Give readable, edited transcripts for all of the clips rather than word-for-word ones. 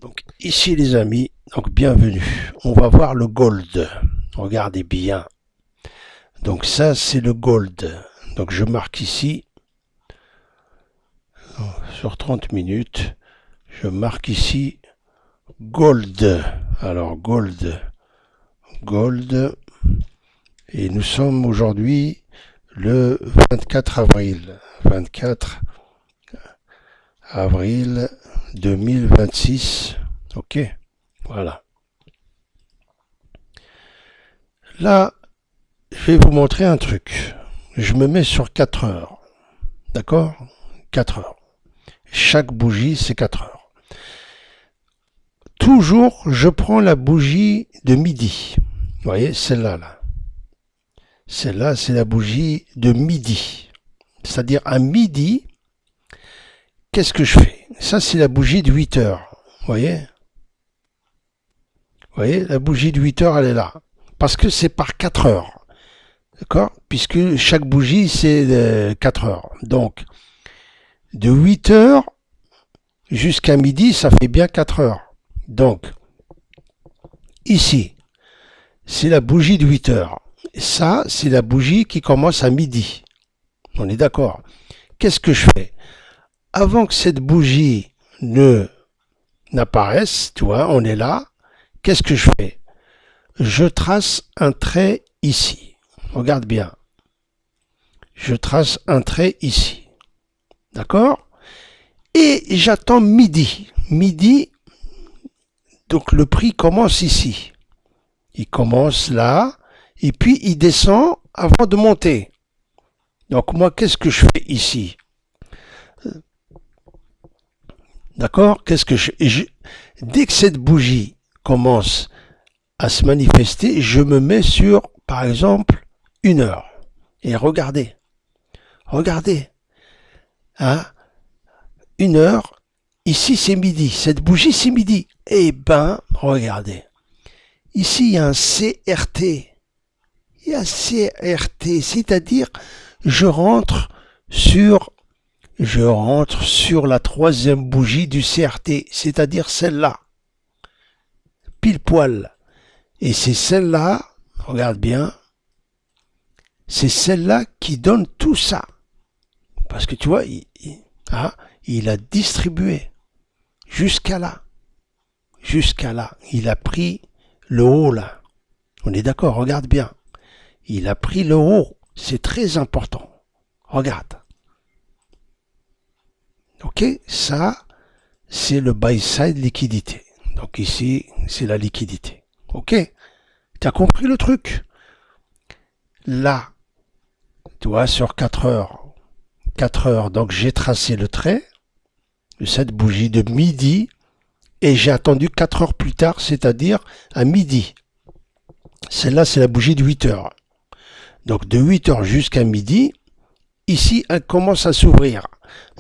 Donc ici les amis, donc bienvenue. On va voir le gold. Regardez bien. Donc ça c'est le gold. Donc je marque ici sur 30 minutes. Je marque ici gold. Alors gold. Et nous sommes aujourd'hui le 24 avril. 24 avril 2026. Ok, voilà. Là, je vais vous montrer un truc. Je me mets sur 4 heures. D'accord? 4 heures. Chaque bougie, c'est 4 heures. Toujours, je prends la bougie de midi. Vous voyez, celle-là, là. Celle-là, c'est la bougie de midi. C'est-à-dire à midi, qu'est-ce que je fais? Ça, c'est la bougie de 8 heures. Vous voyez? Vous voyez, la bougie de 8 heures, elle est là. Parce que c'est par 4 heures. D'accord? Puisque chaque bougie, c'est 4 heures. Donc, de 8 heures jusqu'à midi, ça fait bien 4 heures. Donc, ici, c'est la bougie de 8 heures. Ça, c'est la bougie qui commence à midi. On est d'accord? Qu'est-ce que je fais? Avant que cette bougie n'apparaisse, tu vois, on est là. Qu'est-ce que je fais? Je trace un trait ici. Regarde bien. Je trace un trait ici. D'accord? Et j'attends midi. Midi, donc le prix commence ici. Il commence là, et puis il descend avant de monter. Donc moi, qu'est-ce que je fais ici? D'accord? Dès que cette bougie commence à se manifester, je me mets sur, par exemple, 1 heure. Et regardez. Hein? 1 heure. Ici, c'est midi. Cette bougie, c'est midi. Eh ben, regardez. Ici, il y a un CRT. Il y a un CRT, c'est-à-dire, je rentre sur la troisième bougie du CRT, c'est-à-dire celle-là. Pile poil. Et c'est celle-là, regarde bien, c'est celle-là qui donne tout ça. Parce que tu vois, il a distribué jusqu'à là. Jusqu'à là. Il a pris le haut là. On est d'accord, regarde bien. Il a pris le haut. C'est très important. Regarde. Ok, ça, c'est le buy-side liquidité. Donc ici, c'est la liquidité. Ok, tu as compris le truc? Là, tu vois, sur 4 heures, donc j'ai tracé le trait de cette bougie de midi et j'ai attendu 4 heures plus tard, c'est-à-dire à midi. Celle-là, c'est la bougie de 8 heures. Donc de 8 heures jusqu'à midi, ici, elle commence à s'ouvrir.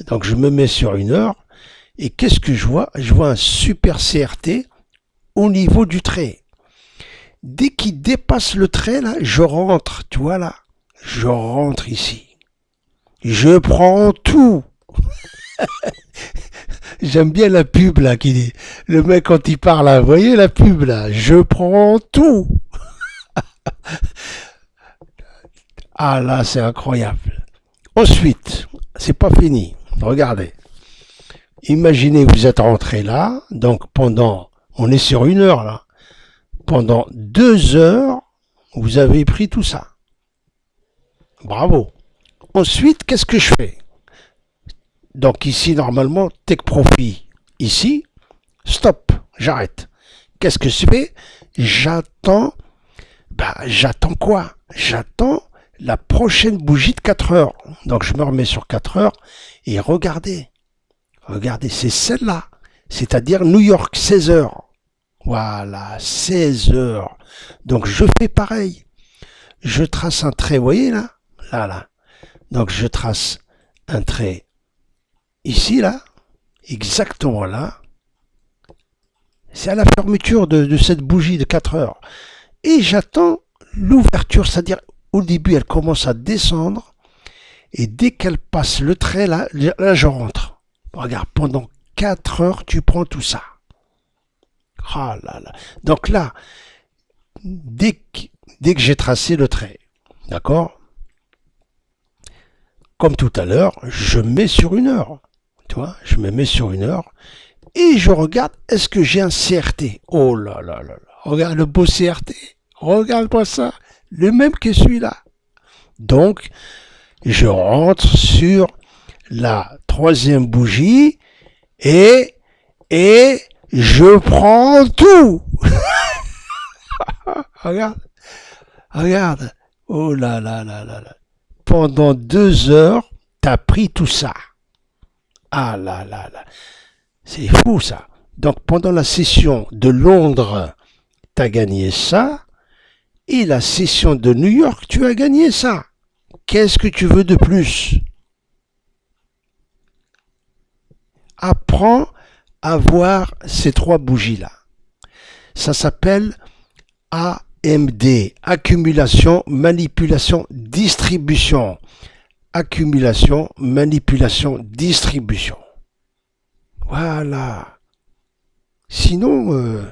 Donc je me mets sur 1 heure et qu'est-ce que je vois? Je vois un super CRT au niveau du trait. Dès qu'il dépasse le trait, là, je rentre, tu vois là, je rentre ici. Je prends tout. J'aime bien la pub là qui dit, le mec quand il parle là, vous voyez la pub là, je prends tout. Ah là, c'est incroyable. Ensuite, c'est pas fini. Regardez. Imaginez que vous êtes rentré là, donc on est sur 1 heure là. Pendant 2 heures, vous avez pris tout ça. Bravo. Ensuite, qu'est-ce que je fais? Donc ici, normalement, take profit. Ici, stop, j'arrête. Qu'est-ce que je fais? J'attends. J'attends quoi? J'attends la prochaine bougie de 4 heures. Donc je me remets sur 4 heures et regardez, c'est celle-là. C'est-à-dire New York, 16 heures. Voilà, 16 heures. Donc je fais pareil. Je trace un trait, vous voyez là? Là. Donc je trace un trait ici, là, exactement là. C'est à la fermeture de cette bougie de 4 heures. Et j'attends l'ouverture, c'est-à-dire au début elle commence à descendre et dès qu'elle passe le trait là je rentre. Regarde, pendant 4 heures tu prends tout ça. Ah là là. Donc là, dès que j'ai tracé le trait, d'accord, comme tout à l'heure, je mets sur 1 heure. Tu vois, je me mets sur 1 heure et je regarde, est-ce que j'ai un CRT? Oh là là là là. Regarde le beau CRT. Regarde-moi ça. Le même que celui-là. Donc, je rentre sur la troisième bougie et je prends tout. Regarde, regarde. Oh là là là là là. Pendant 2 heures, t'as pris tout ça. Ah là là là. C'est fou ça. Donc pendant la session de Londres, t'as gagné ça. Et la session de New York, tu as gagné ça. Qu'est-ce que tu veux de plus? Apprends à voir ces 3 bougies-là. Ça s'appelle AMD, accumulation, manipulation, distribution. Accumulation, manipulation, distribution. Voilà. Sinon,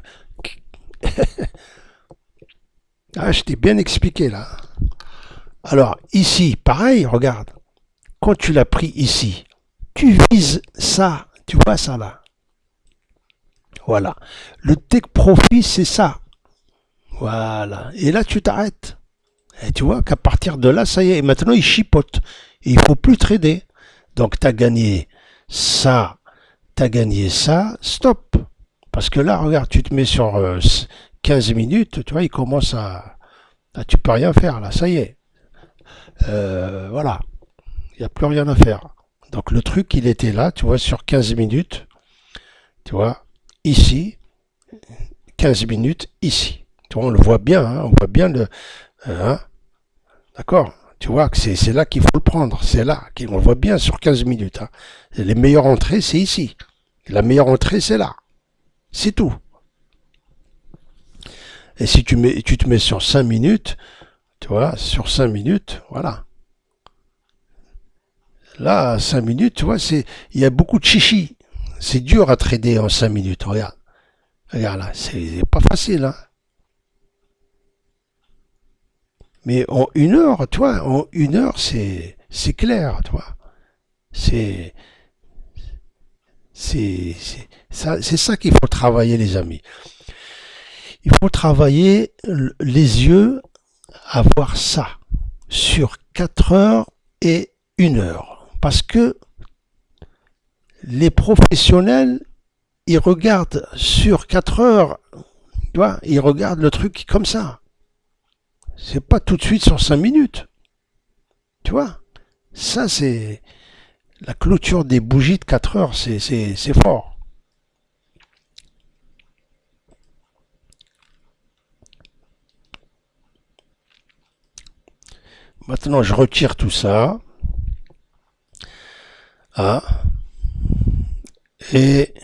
je t'ai bien expliqué là. Alors ici, pareil, regarde. Quand tu l'as pris ici, tu vises ça. Tu vois ça là. Voilà. Le take profit, c'est ça. Voilà. Et là, tu t'arrêtes. Et tu vois qu'à partir de là, ça y est. Et maintenant, il chipote. Et il ne faut plus trader. Donc, tu as gagné ça. Tu as gagné ça. Stop. Parce que là, regarde, tu te mets sur 15 minutes. Tu vois, il commence à... tu peux rien faire là. Ça y est. Voilà. Il n'y a plus rien à faire. Donc, le truc, il était là. Tu vois, sur 15 minutes. Tu vois, ici. 15 minutes ici. Tu vois, on le voit bien. Hein, on voit bien le... Hein, d'accord, tu vois que c'est là qu'il faut le prendre, c'est là, on le voit bien sur 15 minutes. Hein. Les meilleures entrées, c'est ici. La meilleure entrée, c'est là. C'est tout. Et si tu te mets sur 5 minutes, tu vois, sur 5 minutes, voilà. Là, 5 minutes, tu vois, il y a beaucoup de chichi. C'est dur à trader en 5 minutes, regarde. Regarde là, c'est pas facile, hein. Mais en 1 heure, tu vois, en 1 heure, c'est clair, tu vois. C'est c'est ça qu'il faut travailler, les amis. Il faut travailler les yeux à voir ça sur 4 heures et 1 heure. Parce que les professionnels, ils regardent sur 4 heures, tu vois, ils regardent le truc comme ça. C'est pas tout de suite sur 5 minutes. Tu vois, ça c'est la clôture des bougies de 4 heures, c'est fort. Maintenant, je retire tout ça. Ah, et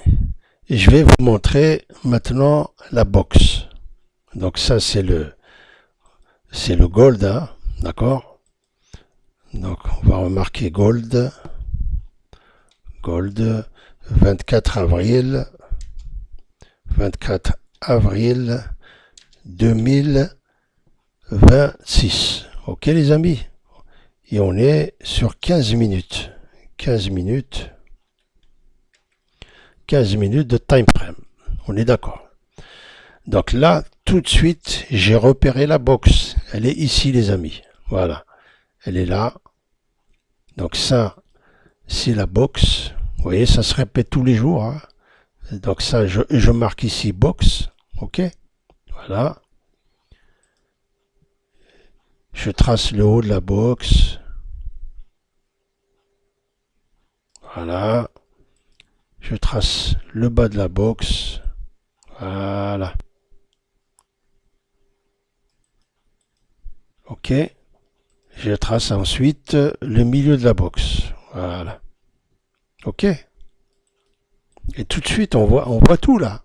je vais vous montrer maintenant la box. Donc ça, c'est le gold, hein, d'accord? Donc on va remarquer gold, 24 avril, 24 avril 2026. Ok les amis? Et on est sur 15 minutes. 15 minutes. 15 minutes de time frame. On est d'accord. Donc là, tout de suite, j'ai repéré la box. Elle est ici les amis. Voilà. Elle est là. Donc ça, c'est la box. Vous voyez, ça se répète tous les jours. Hein. Donc ça, je marque ici box. Ok. Voilà. Je trace le haut de la box. Voilà. Je trace le bas de la box. Voilà. Ok. Je trace ensuite le milieu de la box. Voilà. Ok. Et tout de suite, on voit tout là.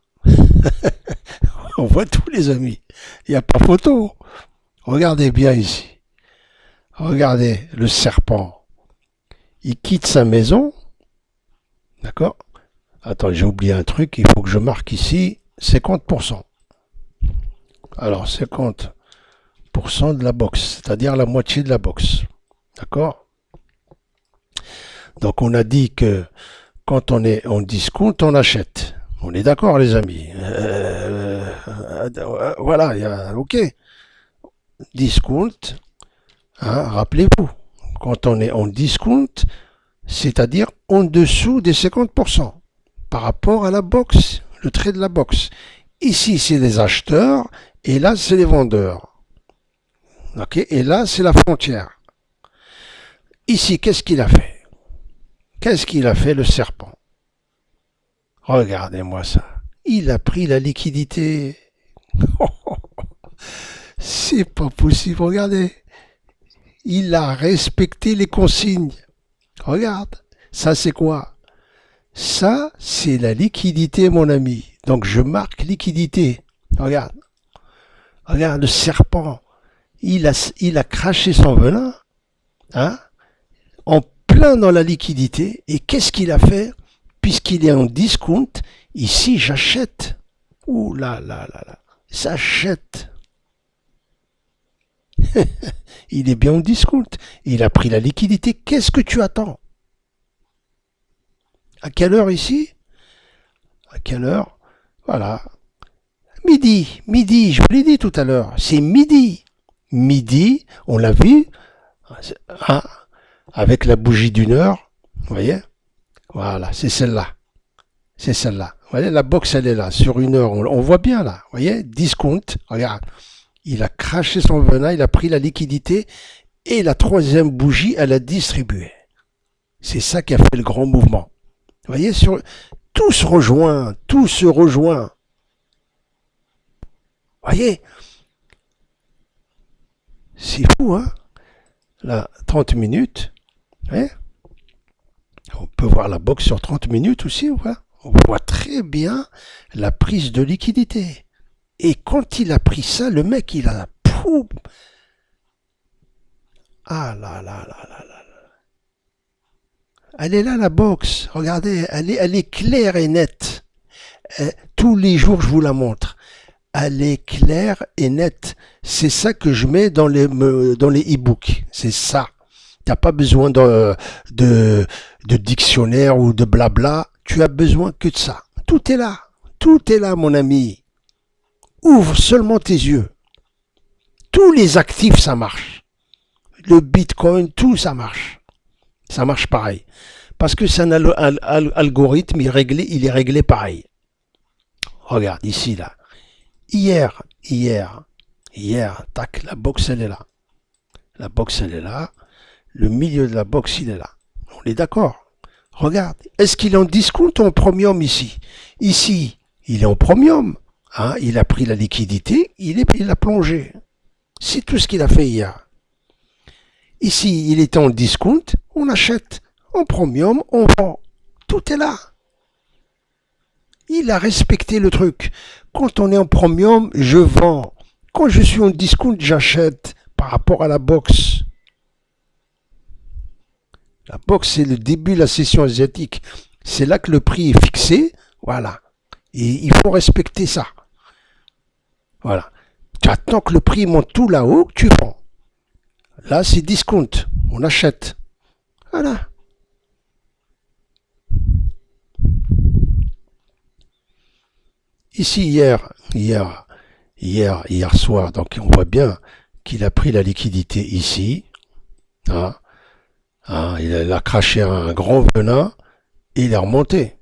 On voit tout les amis. Il n'y a pas photo. Regardez bien ici. Regardez le serpent. Il quitte sa maison. D'accord? Attends, j'ai oublié un truc. Il faut que je marque ici. 50%. Alors, 50% de la box, c'est-à-dire la moitié de la box. D'accord? Donc, on a dit que quand on est en discount, on achète. On est d'accord, les amis. Voilà, ok. Discount, hein, rappelez-vous, quand on est en discount, c'est-à-dire en dessous des 50% par rapport à la box, le trait de la box. Ici, c'est les acheteurs et là, c'est les vendeurs. Ok? Et là, c'est la frontière. Ici, qu'est-ce qu'il a fait? Qu'est-ce qu'il a fait, le serpent? Regardez-moi ça. Il a pris la liquidité. C'est pas possible, regardez. Il a respecté les consignes. Regarde, ça c'est quoi? Ça, c'est la liquidité, mon ami. Donc je marque liquidité. Regarde. Regarde le serpent. Il a craché son venin, hein, en plein dans la liquidité. Et qu'est-ce qu'il a fait? Puisqu'il est en discount, ici j'achète. Ouh là là là là. J'achète. Il est bien en discount. Il a pris la liquidité. Qu'est-ce que tu attends? À quelle heure ici? À quelle heure? Voilà. Midi, je vous l'ai dit tout à l'heure. C'est midi. Midi, on l'a vu, hein, avec la bougie d'une heure. Vous voyez? Voilà, c'est celle-là. C'est celle-là. Vous voyez, la box, elle est là. Sur une heure, on voit bien là. Vous voyez? Discount. Regarde. Il a craché son venin, il a pris la liquidité et la troisième bougie, elle a distribué. C'est ça qui a fait le grand mouvement. Vous voyez, tout se rejoint, tout se rejoint. Vous voyez, c'est fou, hein? Là, 30 minutes. Hein? On peut voir la box sur 30 minutes aussi, voilà. On voit très bien la prise de liquidité. Et quand il a pris ça, le mec, il a... Poum, ah là là là là là. Elle est là, la box. Regardez, elle est claire et nette. Tous les jours, je vous la montre. Elle est claire et nette. C'est ça que je mets dans les e-books. C'est ça. Tu n'as pas besoin de dictionnaire ou de blabla. Tu as besoin que de ça. Tout est là. Tout est là, mon ami. Ouvre seulement tes yeux. Tous les actifs, ça marche. Le Bitcoin, tout, ça marche. Ça marche pareil. Parce que c'est un algorithme, il est réglé pareil. Regarde, ici, là. Hier, tac, la box, elle est là. La box, elle est là. Le milieu de la box, il est là. On est d'accord. Regarde. Est-ce qu'il est en discount ou en premium ici? Ici, il est en premium. Hein, il a pris la liquidité, il a plongé. C'est tout ce qu'il a fait hier. Ici, il était en discount, on achète. En premium, on vend. Tout est là. Il a respecté le truc. Quand on est en premium, je vends. Quand je suis en discount, j'achète par rapport à la box. La box, c'est le début de la session asiatique. C'est là que le prix est fixé. Voilà. Et il faut respecter ça. Voilà. Tu attends que le prix monte tout là-haut, tu vends. Là, c'est discount. On achète. Voilà. Ici, hier soir, donc on voit bien qu'il a pris la liquidité ici. Hein, il a craché un grand venin et il est remonté.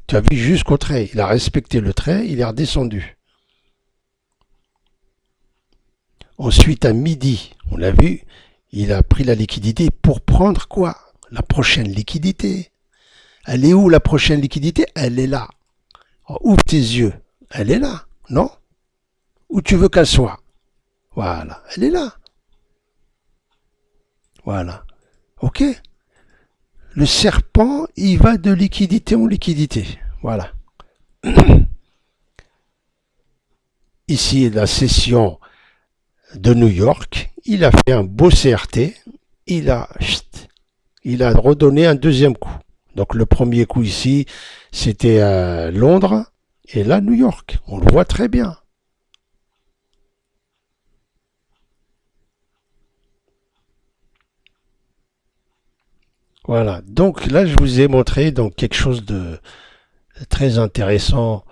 Tu as vu jusqu'au trait. Il a respecté le trait, il est redescendu. Ensuite, à midi, on l'a vu, il a pris la liquidité pour prendre quoi? La prochaine liquidité. Elle est où la prochaine liquidité? Elle est là. Oh, ouvre tes yeux. Elle est là, non? Où tu veux qu'elle soit? Voilà, elle est là. Voilà. Ok? Le serpent, il va de liquidité en liquidité. Voilà. Ici, la session de New York, il a fait un beau CRT, il a redonné un deuxième coup. Donc le premier coup ici, c'était à Londres, Et là, New York, on le voit très bien. Voilà, donc là, je vous ai montré donc quelque chose de très intéressant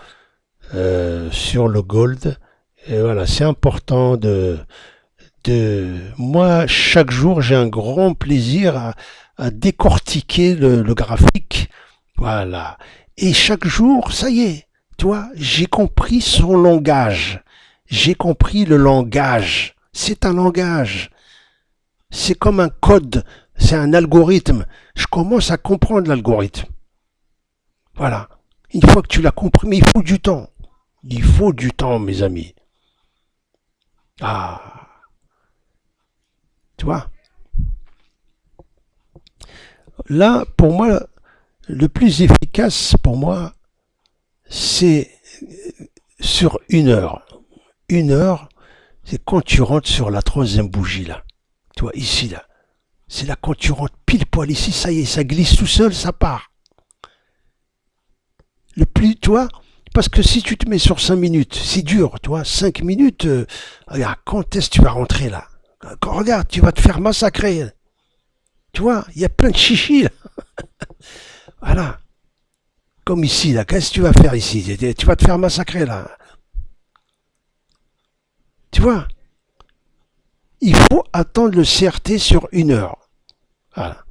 sur le gold. Et voilà, c'est important moi, chaque jour, j'ai un grand plaisir à décortiquer le graphique. Voilà. Et chaque jour, ça y est, tu vois, j'ai compris son langage. J'ai compris le langage. C'est un langage. C'est comme un code. C'est un algorithme. Je commence à comprendre l'algorithme. Voilà. Une fois que tu l'as compris, mais il faut du temps. Il faut du temps, mes amis. Ah, tu vois. Là, pour moi, le plus efficace pour moi, c'est sur 1 heure. 1 heure, c'est quand tu rentres sur la troisième bougie là. Tu vois, ici là. C'est là quand tu rentres pile poil ici, ça y est, ça glisse tout seul, ça part. Le plus, tu vois, parce que si tu te mets sur 5 minutes, c'est dur, tu vois, 5 minutes, regarde, quand est-ce que tu vas rentrer là? Quand, regarde, tu vas te faire massacrer. Tu vois, il y a plein de chichis là. Voilà. Comme ici, là, qu'est-ce que tu vas faire ici? Tu vas te faire massacrer là. Tu vois, il faut attendre le CRT sur 1 heure. Voilà.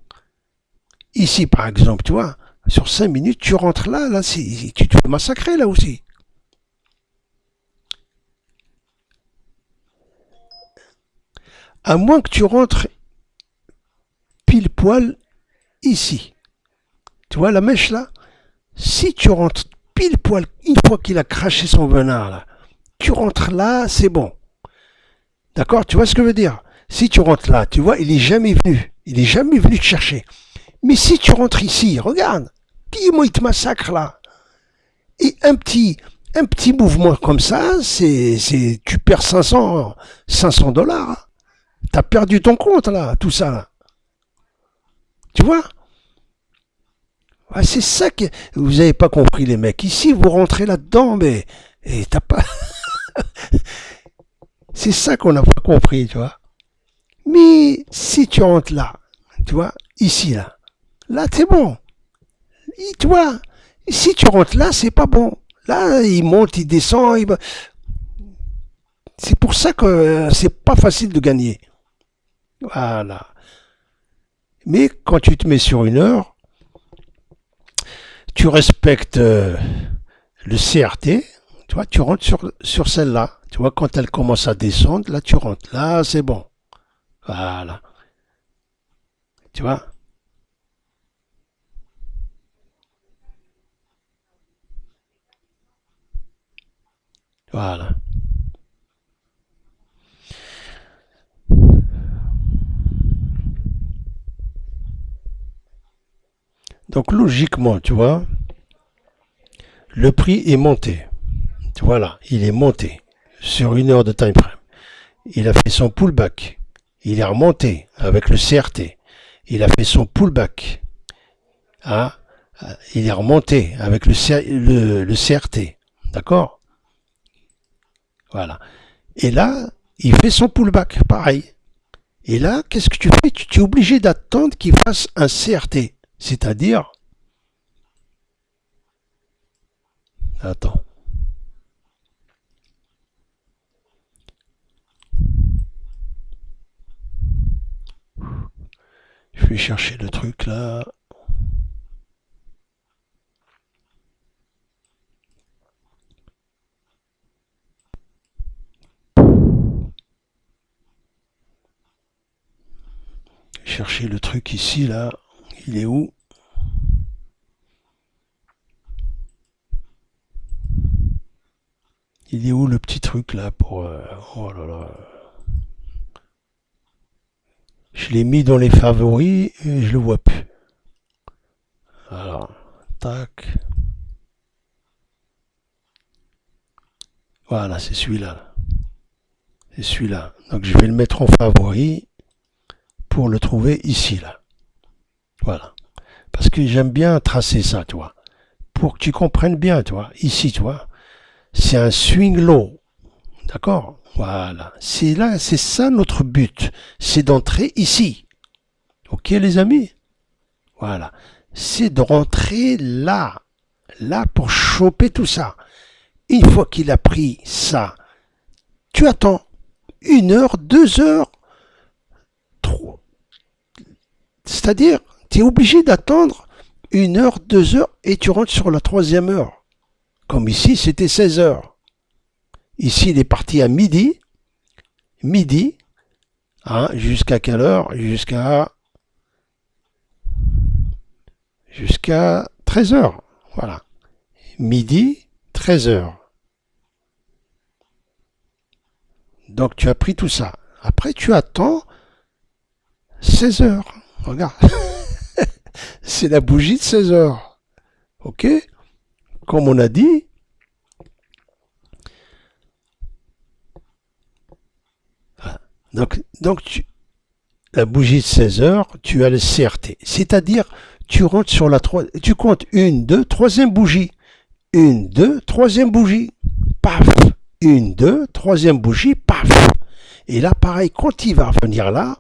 Ici, par exemple, tu vois, sur 5 minutes, tu rentres là, là, tu te fais massacrer là aussi. À moins que tu rentres pile poil ici. Tu vois la mèche là? Si tu rentres pile poil, une fois qu'il a craché son venin là, tu rentres là, c'est bon. D'accord? Tu vois ce que je veux dire? Si tu rentres là, tu vois, il est jamais venu. Il est jamais venu te chercher. Mais si tu rentres ici, regarde, dis-moi, il te massacre là. Et un petit mouvement comme ça, tu perds 500 dollars. T'as perdu ton compte là, tout ça là. Tu vois? Ouais, c'est ça que vous n'avez pas compris les mecs. Ici, vous rentrez là-dedans, mais et t'as pas. C'est ça qu'on n'a pas compris, tu vois. Mais si tu rentres là, tu vois, ici là c'est bon. Tu vois, si tu rentres là, c'est pas bon. Là, il monte, il descend. C'est pour ça que c'est pas facile de gagner. Voilà. Mais quand tu te mets sur 1 heure, tu respectes le CRT, tu vois, tu rentres sur celle-là. Tu vois, quand elle commence à descendre, là, tu rentres. Là, c'est bon. Voilà. Tu vois? Voilà. Donc, logiquement, tu vois, le prix est monté. Voilà, il est monté sur 1 heure de time frame. Il a fait son pullback. Il est remonté avec le CRT. Il a fait son pullback. Hein, il est remonté avec le CRT. D'accord? Voilà. Et là, il fait son pullback, pareil. Et là, qu'est-ce que tu fais? Tu es obligé d'attendre qu'il fasse un CRT. C'est-à-dire, attends, je vais chercher le truc là. Chercher le truc ici là. Il est où? Il est où le petit truc là pour... oh là là. Je l'ai mis dans les favoris et je le vois plus. Alors, tac. Voilà, c'est celui-là. C'est celui-là. Donc je vais le mettre en favori pour le trouver ici là. Voilà. Parce que j'aime bien tracer ça, tu vois. Pour que tu comprennes bien, tu vois. Ici, tu vois. C'est un swing low. D'accord? Voilà. C'est là, c'est ça notre but. C'est d'entrer ici. Ok les amis? Voilà. C'est de rentrer là. Là pour choper tout ça. Une fois qu'il a pris ça, tu attends 1 heure, 2 heures, 3. C'est-à-dire, tu es obligé d'attendre 1 heure, 2 heures et tu rentres sur la 3e heure. Comme ici, c'était 16 heures. Ici, il est parti à midi. Midi. Hein, jusqu'à quelle heure? Jusqu'à 13 heures. Voilà. Midi, 13 heures. Donc, tu as pris tout ça. Après, tu attends 16 heures. Regarde. C'est la bougie de 16 heures. Ok? Comme on a dit. Donc la bougie de 16 heures, tu as le CRT. C'est-à-dire, tu rentres sur tu comptes 1, 2, troisième bougie. 1, 2, troisième bougie. Paf. 1, 2, troisième bougie. Paf. Et là, pareil, quand il va revenir là,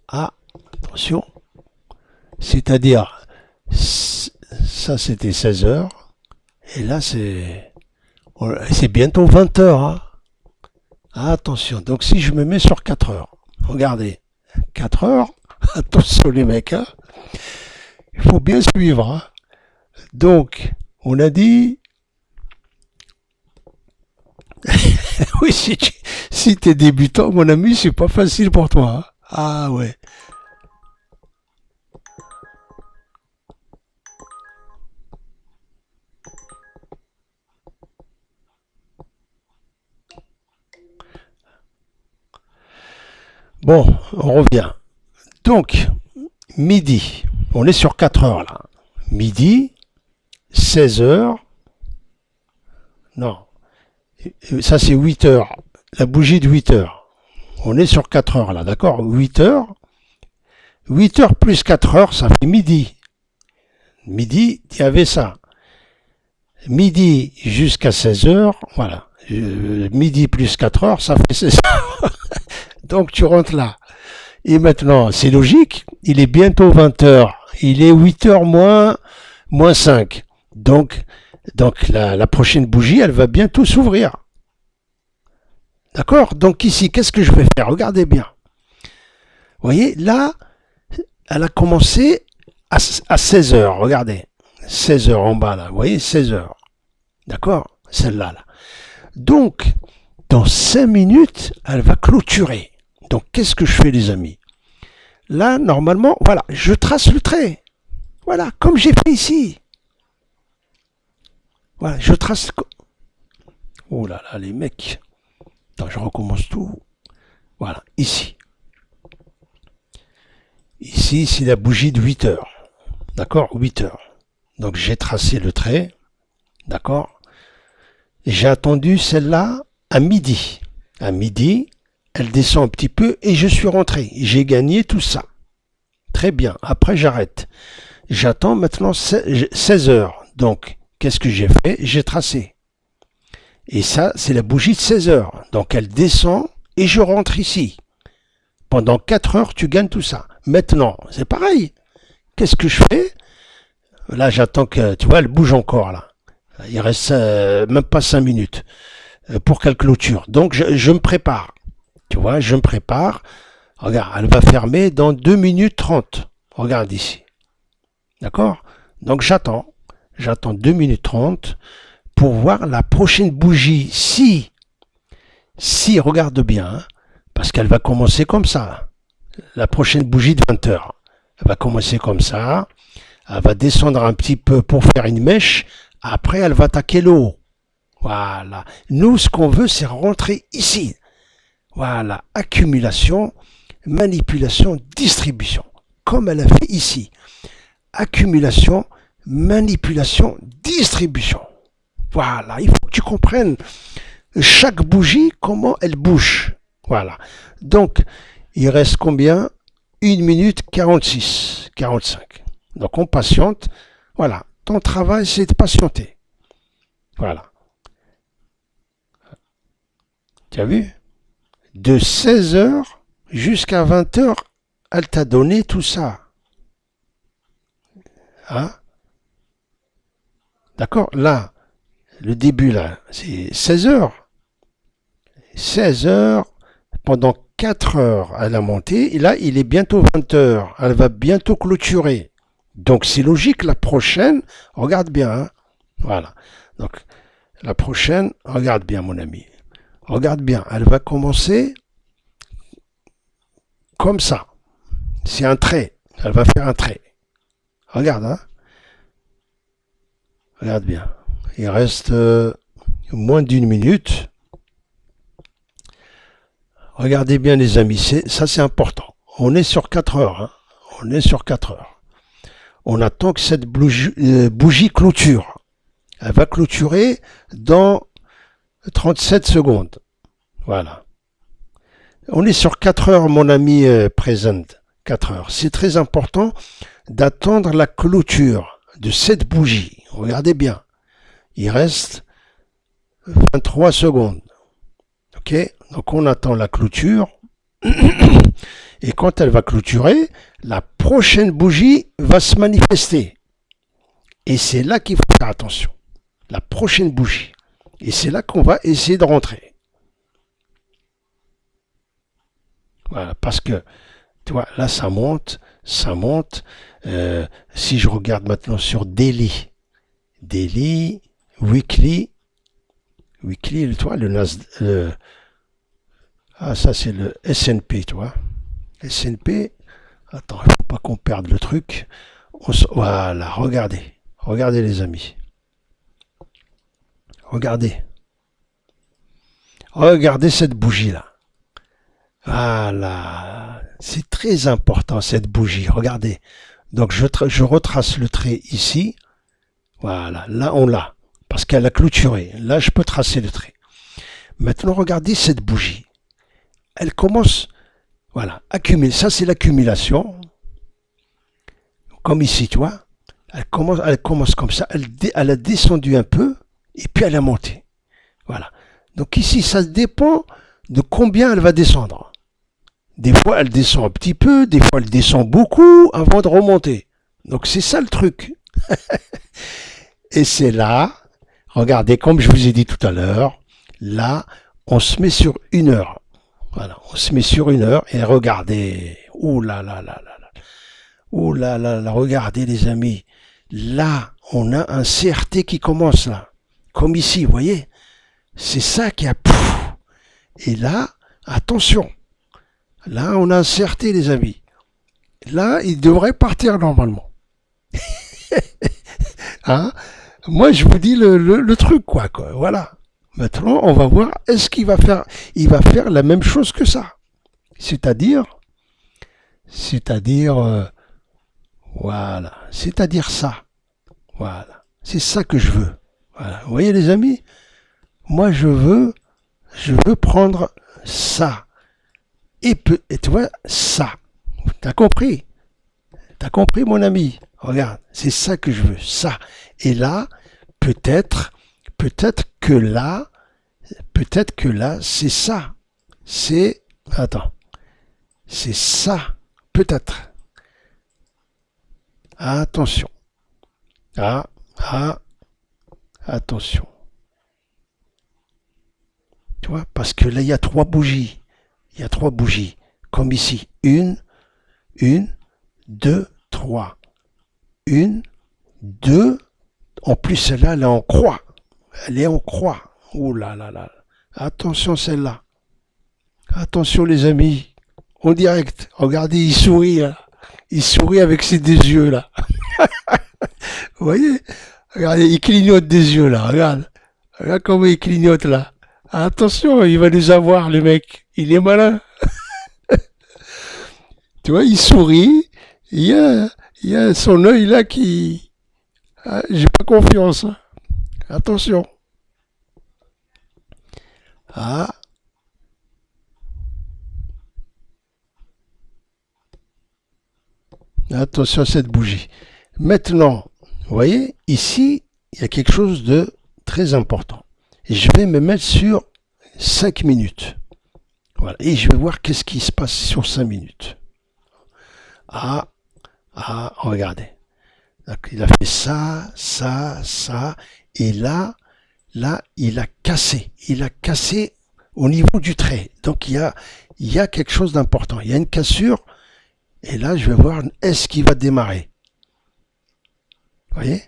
attention, c'est-à-dire, ça c'était 16 heures, et là c'est bientôt 20 heures. Hein. Attention, donc si je me mets sur 4 heures, regardez, 4 heures, attention les mecs, hein, il faut bien suivre. Hein. Donc, on a dit, oui, si tu es débutant, mon ami, c'est pas facile pour toi. Hein. Ah ouais. Bon, on revient. Donc, midi, on est sur 4 heures là. Midi, 16 heures, non, ça c'est 8 heures, la bougie de 8 heures. On est sur 4 heures là, d'accord? 8 heures. 8 heures plus 4 heures, ça fait midi. Midi, il y avait ça. Midi jusqu'à 16 heures, voilà. Midi plus 4 heures, ça fait 16 heures. Donc tu rentres là. Et maintenant, c'est logique, il est bientôt 20 heures. Il est 8 heures moins 5. Donc la prochaine bougie, elle va bientôt s'ouvrir. D'accord? Donc ici, qu'est-ce que je vais faire? Regardez bien. Vous voyez, là, elle a commencé à 16 heures. Regardez. 16 heures en bas, là. Vous voyez, 16 heures. D'accord? Celle-là, là. Donc, dans 5 minutes, elle va clôturer. Donc, qu'est-ce que je fais, les amis? Là, normalement, voilà, je trace le trait. Voilà, comme j'ai fait ici. Voilà, je trace... Oh là là, les mecs. Attends, je recommence tout. Voilà, ici. Ici, c'est la bougie de 8 heures. D'accord? 8 heures. Donc, j'ai tracé le trait. D'accord? J'ai attendu celle-là à midi. À midi, elle descend un petit peu et je suis rentré. J'ai gagné tout ça. Très bien. Après, j'arrête. J'attends maintenant 16 heures. Donc, qu'est-ce que j'ai fait? J'ai tracé. Et ça, c'est la bougie de 16 heures. Donc, elle descend et je rentre ici. Pendant 4 heures, tu gagnes tout ça. Maintenant, c'est pareil. Qu'est-ce que je fais? Là, j'attends que, tu vois, elle bouge encore, là. Il reste même pas 5 minutes pour qu'elle clôture. Donc, je me prépare. Tu vois, je me prépare. Regarde, elle va fermer dans 2 minutes 30. Regarde ici. D'accord? Donc, j'attends. J'attends 2 minutes 30 pour voir la prochaine bougie. Si, regarde bien, hein, parce qu'elle va commencer comme ça. La prochaine bougie de 20 heures. Elle va commencer comme ça. Elle va descendre un petit peu pour faire une mèche. Après, elle va attaquer le haut. Voilà. Nous, ce qu'on veut, c'est rentrer ici. Voilà. Accumulation, manipulation, distribution. Comme elle a fait ici. Accumulation, manipulation, distribution. Voilà. Il faut que tu comprennes chaque bougie, comment elle bouge. Voilà. Donc, il reste combien? 1 minute 46, 45. Donc, on patiente. Voilà. Ton travail, c'est de patienter. Voilà. Tu as vu? De 16 heures jusqu'à 20 heures, elle t'a donné tout ça. Hein? D'accord? Là, le début, là, c'est 16 heures. 16 heures, pendant 4 heures, elle a monté. Et là, il est bientôt 20 heures. Elle va bientôt clôturer. Donc, c'est logique, la prochaine, regarde bien. Hein? Voilà. Donc, la prochaine, regarde bien, mon ami. Regarde bien. Elle va commencer comme ça. C'est un trait. Elle va faire un trait. Regarde, hein. Regarde bien. Il reste moins d'une minute. Regardez bien, les amis. Ça, c'est important. On est sur 4 heures. Hein. On est sur 4 heures. On attend que cette bougie clôture. Elle va clôturer dans 37 secondes. Voilà. On est sur 4 heures, mon ami présent. 4 heures. C'est très important d'attendre la clôture de cette bougie. Regardez bien. Il reste 23 secondes. Ok? Donc on attend la clôture. Et quand elle va clôturer, la prochaine bougie va se manifester. Et c'est là qu'il faut faire attention. La prochaine bougie. Et c'est là qu'on va essayer de rentrer. Voilà, parce que, tu vois, là ça monte, ça monte. Si je regarde maintenant sur Daily, Weekly, tu vois, ça c'est le S&P, tu vois. S&P, attends, il ne faut pas qu'on perde le truc. Voilà, regardez les amis. Regardez cette bougie-là. Voilà, c'est très important cette bougie, regardez. Donc je retrace le trait ici. Voilà, là on l'a, parce qu'elle a clôturé. Là je peux tracer le trait. Maintenant regardez cette bougie. Elle commence, voilà, accumule. Ça c'est l'accumulation. Comme ici, tu vois. Elle commence comme ça. Elle a descendu un peu et puis elle a monté. Voilà. Donc ici ça dépend de combien elle va descendre. Des fois elle descend un petit peu, des fois elle descend beaucoup avant de remonter. Donc c'est ça le truc. Et c'est là, regardez, comme je vous ai dit tout à l'heure, là, on se met sur 1 heure. Voilà, on se met sur 1 heure et regardez. Ouh là là là là là. Ouh là là là, regardez les amis. Là, on a un CRT qui commence là. Comme ici, vous voyez. C'est ça qui a... Et là, attention. Là, on a un CRT, les amis. Là, il devrait partir normalement. Hein? Moi, je vous dis le truc, quoi. Voilà. Maintenant, on va voir, est-ce qu'il va faire... Il va faire la même chose que ça. C'est-à-dire... voilà. C'est-à-dire ça. Voilà. C'est ça que je veux. Voilà. Vous voyez, les amis? Moi, je veux prendre ça. Et tu vois, ça. T'as compris? T'as compris, mon ami? Regarde, c'est ça que je veux, ça. Et là, peut-être que là, c'est ça. Attends, c'est ça, peut-être. Attention. Attention. Tu vois, parce que là, il y a 3 bougies. Il y a 3 bougies. Comme ici. 1, 2, 3. 1, 2. En plus, celle-là, elle est en croix. Elle est en croix. Oh là là là. Attention, celle-là. Attention, les amis. En direct. Regardez, il sourit, là. Il sourit avec ses 2 yeux, là. Vous voyez? Regardez, il clignote des yeux, là. Regarde. Regarde comment il clignote, là. Attention, il va nous avoir, le mec. Il est malin. Tu vois, il sourit. Il y a son œil là qui... Ah, j'ai pas confiance. Hein. Attention. Ah. Attention à cette bougie. Maintenant, vous voyez, ici, il y a quelque chose de très important. Et je vais me mettre sur 5 minutes. Voilà. Et je vais voir qu'est-ce qui se passe sur 5 minutes. Ah, regardez. Donc, il a fait ça, ça, ça. Et là, il a cassé. Il a cassé au niveau du trait. Donc, il y a quelque chose d'important. Il y a une cassure. Et là, je vais voir, est-ce qu'il va démarrer? Vous voyez?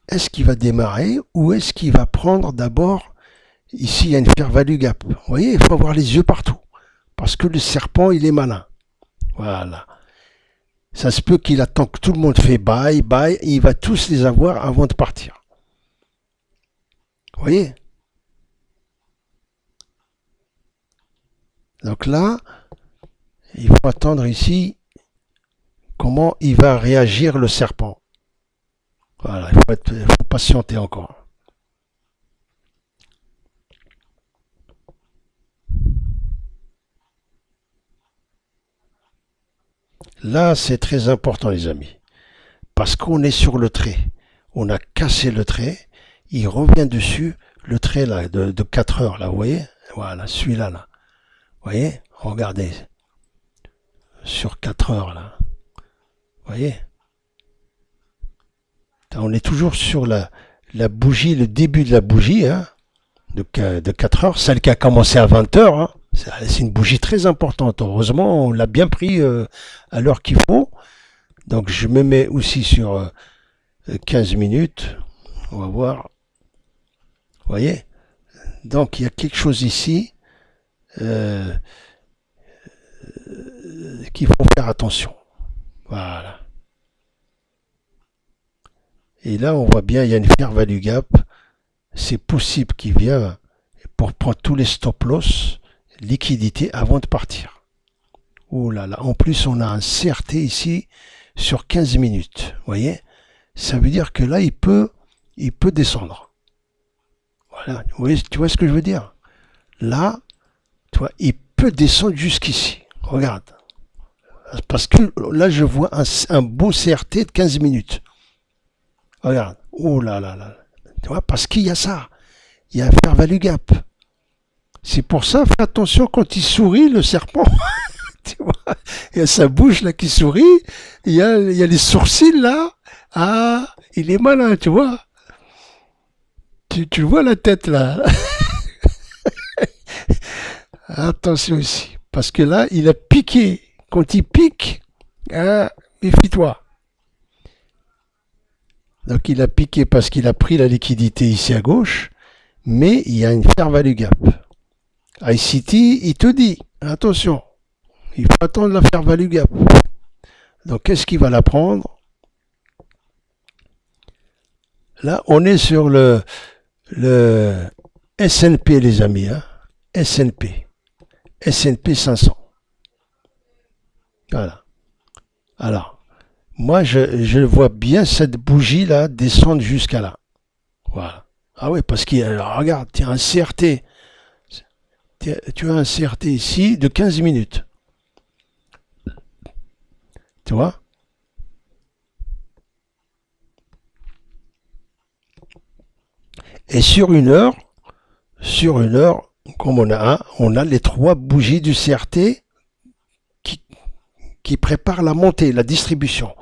Est-ce qu'il va démarrer ou est-ce qu'il va prendre d'abord. Ici, il y a une fair value gap. Vous voyez, il faut avoir les yeux partout. Parce que le serpent, il est malin. Voilà. Ça se peut qu'il attend que tout le monde fait buy, buy, et il va tous les avoir avant de partir. Vous voyez? Donc là, il faut attendre ici comment il va réagir le serpent. Voilà, il faut patienter encore. Là, c'est très important, les amis. Parce qu'on est sur le trait. On a cassé le trait. Il revient dessus, le trait là, de 4 heures, là, vous voyez? Voilà, celui-là, là. Vous voyez? Regardez. Sur 4 heures, là. Vous voyez? On est toujours sur la bougie, le début de la bougie, hein, de 4 heures. Celle qui a commencé à 20 heures, hein. C'est une bougie très importante. Heureusement, on l'a bien pris à l'heure qu'il faut. Donc, je me mets aussi sur 15 minutes. On va voir. Vous voyez? Donc, il y a quelque chose ici qu'il faut faire attention. Voilà. Et là, on voit bien, il y a une fair value gap. C'est possible qu'il vienne pour prendre tous les stop loss, liquidité avant de partir. Oh là là, en plus on a un CRT ici sur 15 minutes. Vous voyez? Ça veut dire que là, il peut descendre. Voilà, tu vois ce que je veux dire? Là, tu vois, il peut descendre jusqu'ici. Regarde. Parce que là, je vois un beau CRT de 15 minutes. Regarde. Oh là là là. Tu vois, parce qu'il y a ça. Il y a un fair value gap. C'est pour ça, fais attention quand il sourit, le serpent. Tu vois, il y a sa bouche là qui sourit. Il y a les sourcils là. Ah, il est malin, tu vois. Tu vois la tête là. Attention ici. Parce que là, il a piqué. Quand il pique, hein, méfie-toi. Donc il a piqué parce qu'il a pris la liquidité ici à gauche. Mais il y a une fair value gap. ICT, il te dit, attention, il faut attendre la fair value gap. Donc qu'est-ce qu'il va la prendre? Là, on est sur le S&P, les amis. Hein? S&P 500. Voilà. Alors, moi, je vois bien cette bougie-là descendre jusqu'à là. Voilà. Ah oui, parce qu'il regarde, tu as un CRT. Tu as un CRT ici de 15 minutes. Tu vois? Et sur une heure, comme on a les 3 bougies du CRT qui préparent la montée, la distribution.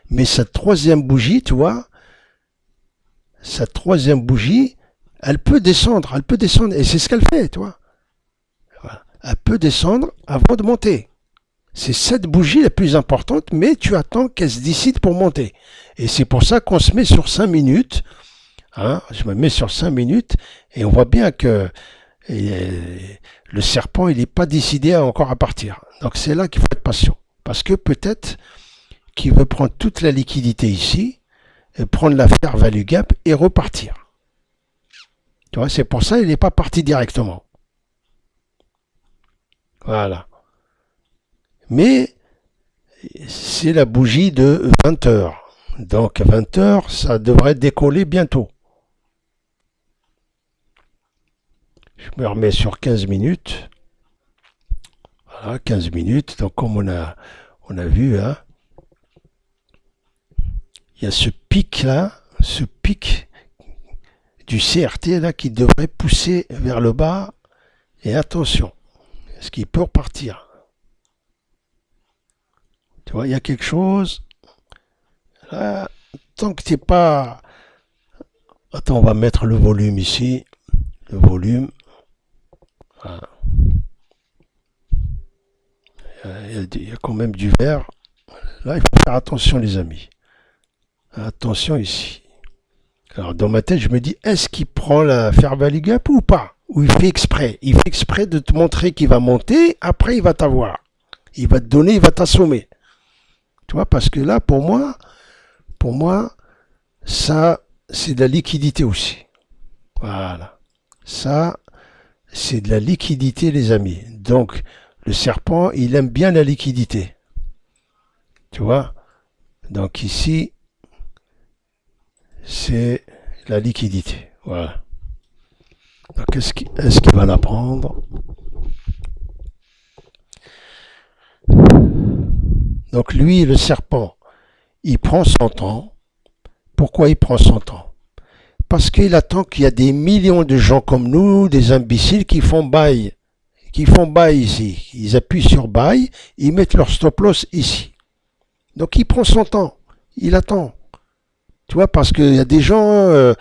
Mais cette 3e bougie, tu vois, cette 3e bougie, elle peut descendre, et c'est ce qu'elle fait, tu vois. Voilà. Elle peut descendre avant de monter. C'est cette bougie la plus importante, mais tu attends qu'elle se décide pour monter. Et c'est pour ça qu'on se met sur 5 minutes. Hein, je me mets sur 5 minutes et on voit bien que le serpent, il n'est pas décidé encore à partir. Donc c'est là qu'il faut être patient. Parce que peut-être qu'il veut prendre toute la liquidité ici, et prendre la fair value gap et repartir. Tu vois, c'est pour ça qu'il n'est pas parti directement. Voilà. Mais c'est la bougie de 20 heures. Donc à 20 heures, ça devrait décoller bientôt. Je me remets sur 15 minutes. Voilà, 15 minutes. Donc comme on a vu, hein, il y a ce pic là, ce pic du CRT là qui devrait pousser vers le bas. Et attention, est-ce qu'il peut repartir? Tu vois, il y a quelque chose. Là, tant que t'es pas... Attends, on va mettre le volume ici. Le volume. Voilà. Il y a quand même du vert. Là, il faut faire attention, les amis. Attention ici. Alors, dans ma tête, je me dis, est-ce qu'il prend la Fair Value Gap ou pas? Ou il fait exprès? Il fait exprès de te montrer qu'il va monter, après il va t'avoir. Il va te donner, il va t'assommer. Tu vois, parce que là, pour moi, ça, c'est de la liquidité aussi. Voilà. Ça, c'est de la liquidité, les amis. Donc, le serpent, il aime bien la liquidité. Tu vois? Donc ici, c'est la liquidité. Voilà. Donc est-ce qu'il va la prendre? Donc lui, le serpent, il prend son temps. Pourquoi il prend son temps? Parce qu'il attend qu'il y a des millions de gens comme nous, des imbéciles qui font buy. Qui font buy ici. Ils appuient sur buy, ils mettent leur stop loss ici. Donc il prend son temps. Il attend. Tu vois, parce qu'il y a des gens,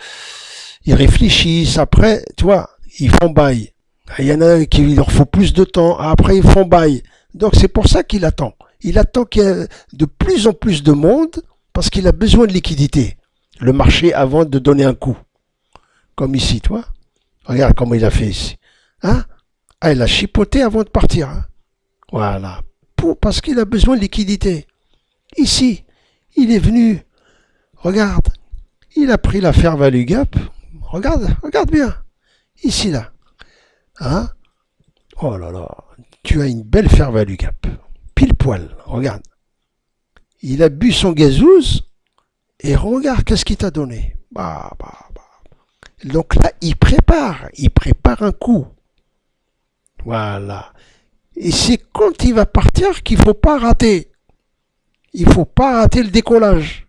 ils réfléchissent, après, tu vois, ils font bail. Il y en a qui il leur faut plus de temps, après ils font bail. Donc c'est pour ça qu'il attend. Il attend qu'il y ait de plus en plus de monde, parce qu'il a besoin de liquidité. Le marché avant de donner un coup. Comme ici, tu vois. Regarde comment il a fait ici. Hein? Ah, il a chipoté avant de partir. Hein? Voilà. Parce qu'il a besoin de liquidité. Ici, il est venu. Regarde, il a pris la Fair Value Gap. Regarde bien. Ici, là. Hein? Oh là là. Tu as une belle Fair Value Gap. Pile poil. Regarde. Il a bu son gazouze. Et regarde qu'est-ce qu'il t'a donné. Donc là, il prépare. Il prépare un coup. Voilà. Et c'est quand il va partir qu'il ne faut pas rater. Il ne faut pas rater le décollage.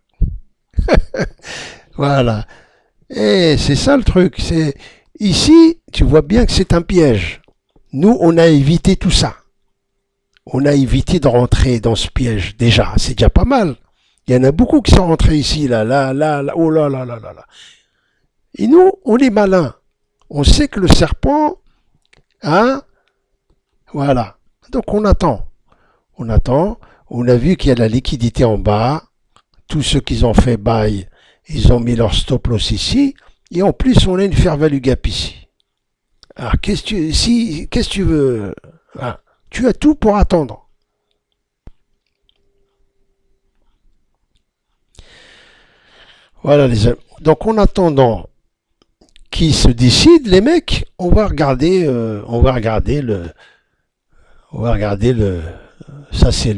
Voilà. Et c'est ça le truc. C'est ici, tu vois bien que c'est un piège. Nous, on a évité tout ça. On a évité de rentrer dans ce piège. Déjà, c'est déjà pas mal. Il y en a beaucoup qui sont rentrés ici, là, oh là là là là là. Et nous, on est malins. On sait que le serpent, hein, voilà. Donc on attend. On attend. On a vu qu'il y a de la liquidité en bas. Tous ceux qui ont fait bail, ils ont mis leur stop loss ici. Et en plus, on a une fair value gap ici. Alors, qu'est-ce que tu veux? Ah, tu as tout pour attendre. Voilà les amis. Donc en attendant qu'ils se décident, les mecs, on va regarder ça c'est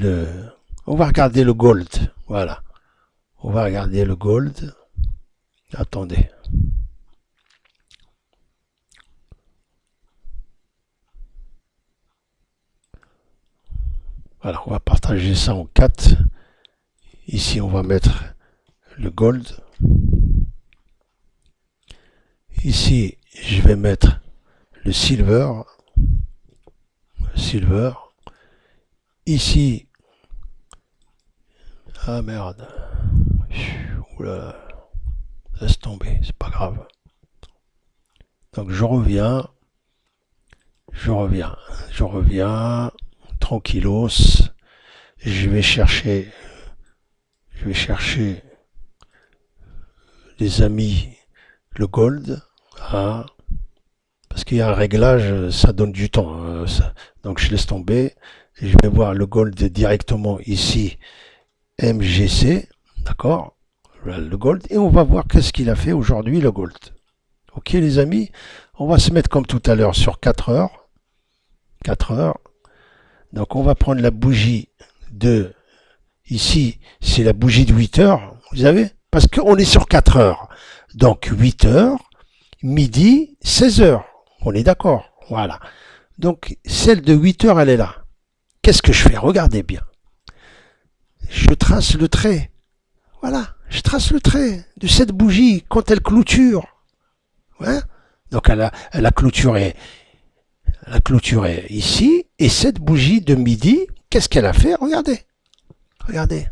on va regarder le gold. Voilà. On va regarder le gold. Attendez. Voilà, on va partager ça en 4. Ici, on va mettre le gold. Ici, je vais mettre le silver. Ici, ah merde. Oula, laisse tomber, c'est pas grave. Donc je reviens, tranquillos. Je vais chercher, les amis, le gold, hein, parce qu'il y a un réglage, ça donne du temps. Donc je laisse tomber. Je vais voir le gold directement ici, MGC, d'accord, le gold, et on va voir qu'est-ce qu'il a fait aujourd'hui le gold. Ok les amis, on va se mettre comme tout à l'heure sur 4 heures. 4 heures. Donc on va prendre la bougie de, ici c'est la bougie de 8 heures, vous savez, parce qu'on est sur 4 heures. Donc 8 heures, midi, 16 heures. On est d'accord, voilà. Donc celle de 8 heures, elle est là. Qu'est-ce que je fais? Regardez bien. Je trace le trait. Voilà, je trace le trait de cette bougie quand elle clôture. Ouais. Donc elle a clôturé. Elle a clôturé ici. Et cette bougie de midi, qu'est-ce qu'elle a fait? Regardez. Regardez.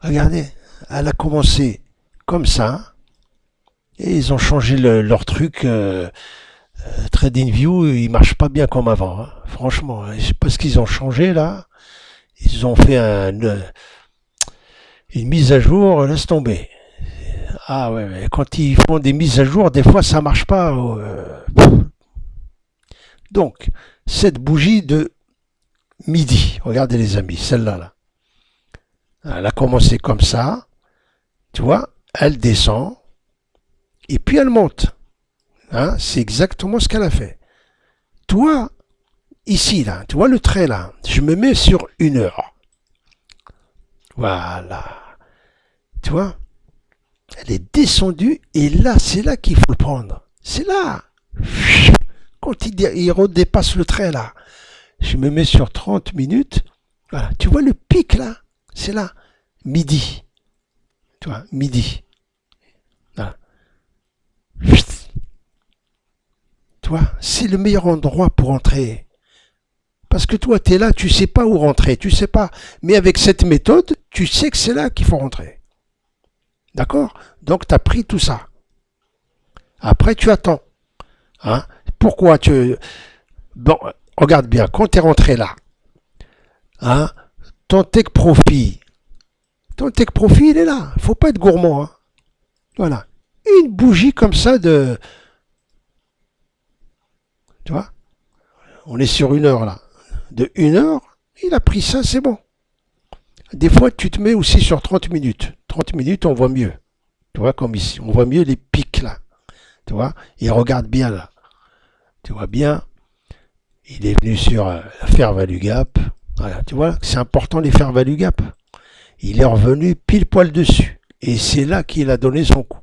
Regardez. Elle a commencé comme ça. Et ils ont changé leur truc. TradingView, il marche pas bien comme avant. Hein. Franchement, je sais pas ce qu'ils ont changé là. Ils ont fait une mise à jour, laisse tomber. Ah ouais, ouais, quand ils font des mises à jour, des fois ça marche pas. Donc, cette bougie de midi, regardez les amis, celle-là, là. Elle a commencé comme ça, tu vois, elle descend, et puis elle monte. Hein, c'est exactement ce qu'elle a fait. Toi, ici, là, tu vois le trait là, je me mets sur 1 heure. Voilà. Tu vois, elle est descendue, et là, c'est là qu'il faut le prendre. C'est là. Quand il redépasse le trait là, je me mets sur 30 minutes. Voilà. Tu vois le pic là? C'est là. Midi. Tu vois, midi. Voilà. Tu vois, c'est le meilleur endroit pour entrer. Parce que toi, tu es là, tu sais pas où rentrer, tu sais pas. Mais avec cette méthode, tu sais que c'est là qu'il faut rentrer. D'accord? Donc, tu as pris tout ça. Après, tu attends. Hein? Pourquoi tu... Bon, regarde bien, quand tu es rentré là, hein, ton take profit, il est là. Faut pas être gourmand. Hein. Voilà. Une bougie comme ça de... Tu vois? On est sur 1 heure là. De 1 heure, il a pris ça, c'est bon. Des fois, tu te mets aussi sur 30 minutes. 30 minutes, on voit mieux. Tu vois, comme ici. On voit mieux les pics là. Tu vois? Et regarde bien là. Tu vois bien. Il est venu sur la Fair Value Gap. Voilà. Tu vois, c'est important les Fair Value Gap. Il est revenu pile poil dessus. Et c'est là qu'il a donné son coup.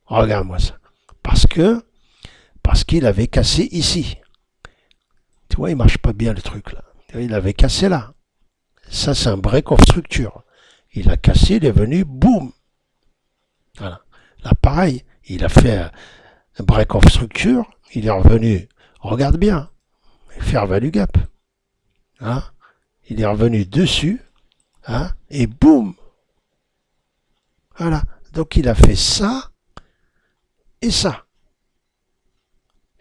Regarde-moi ça. Parce qu'il avait cassé ici. Tu vois, il marche pas bien le truc là. Il avait cassé là. Ça, c'est un break of structure. Il a cassé, il est venu, boum. Voilà. Là, pareil, il a fait un break of structure. Il est revenu. Regarde bien. Fair Value Gap. Hein? Il est revenu dessus. Hein? Et boum. Voilà. Donc, il a fait ça et ça.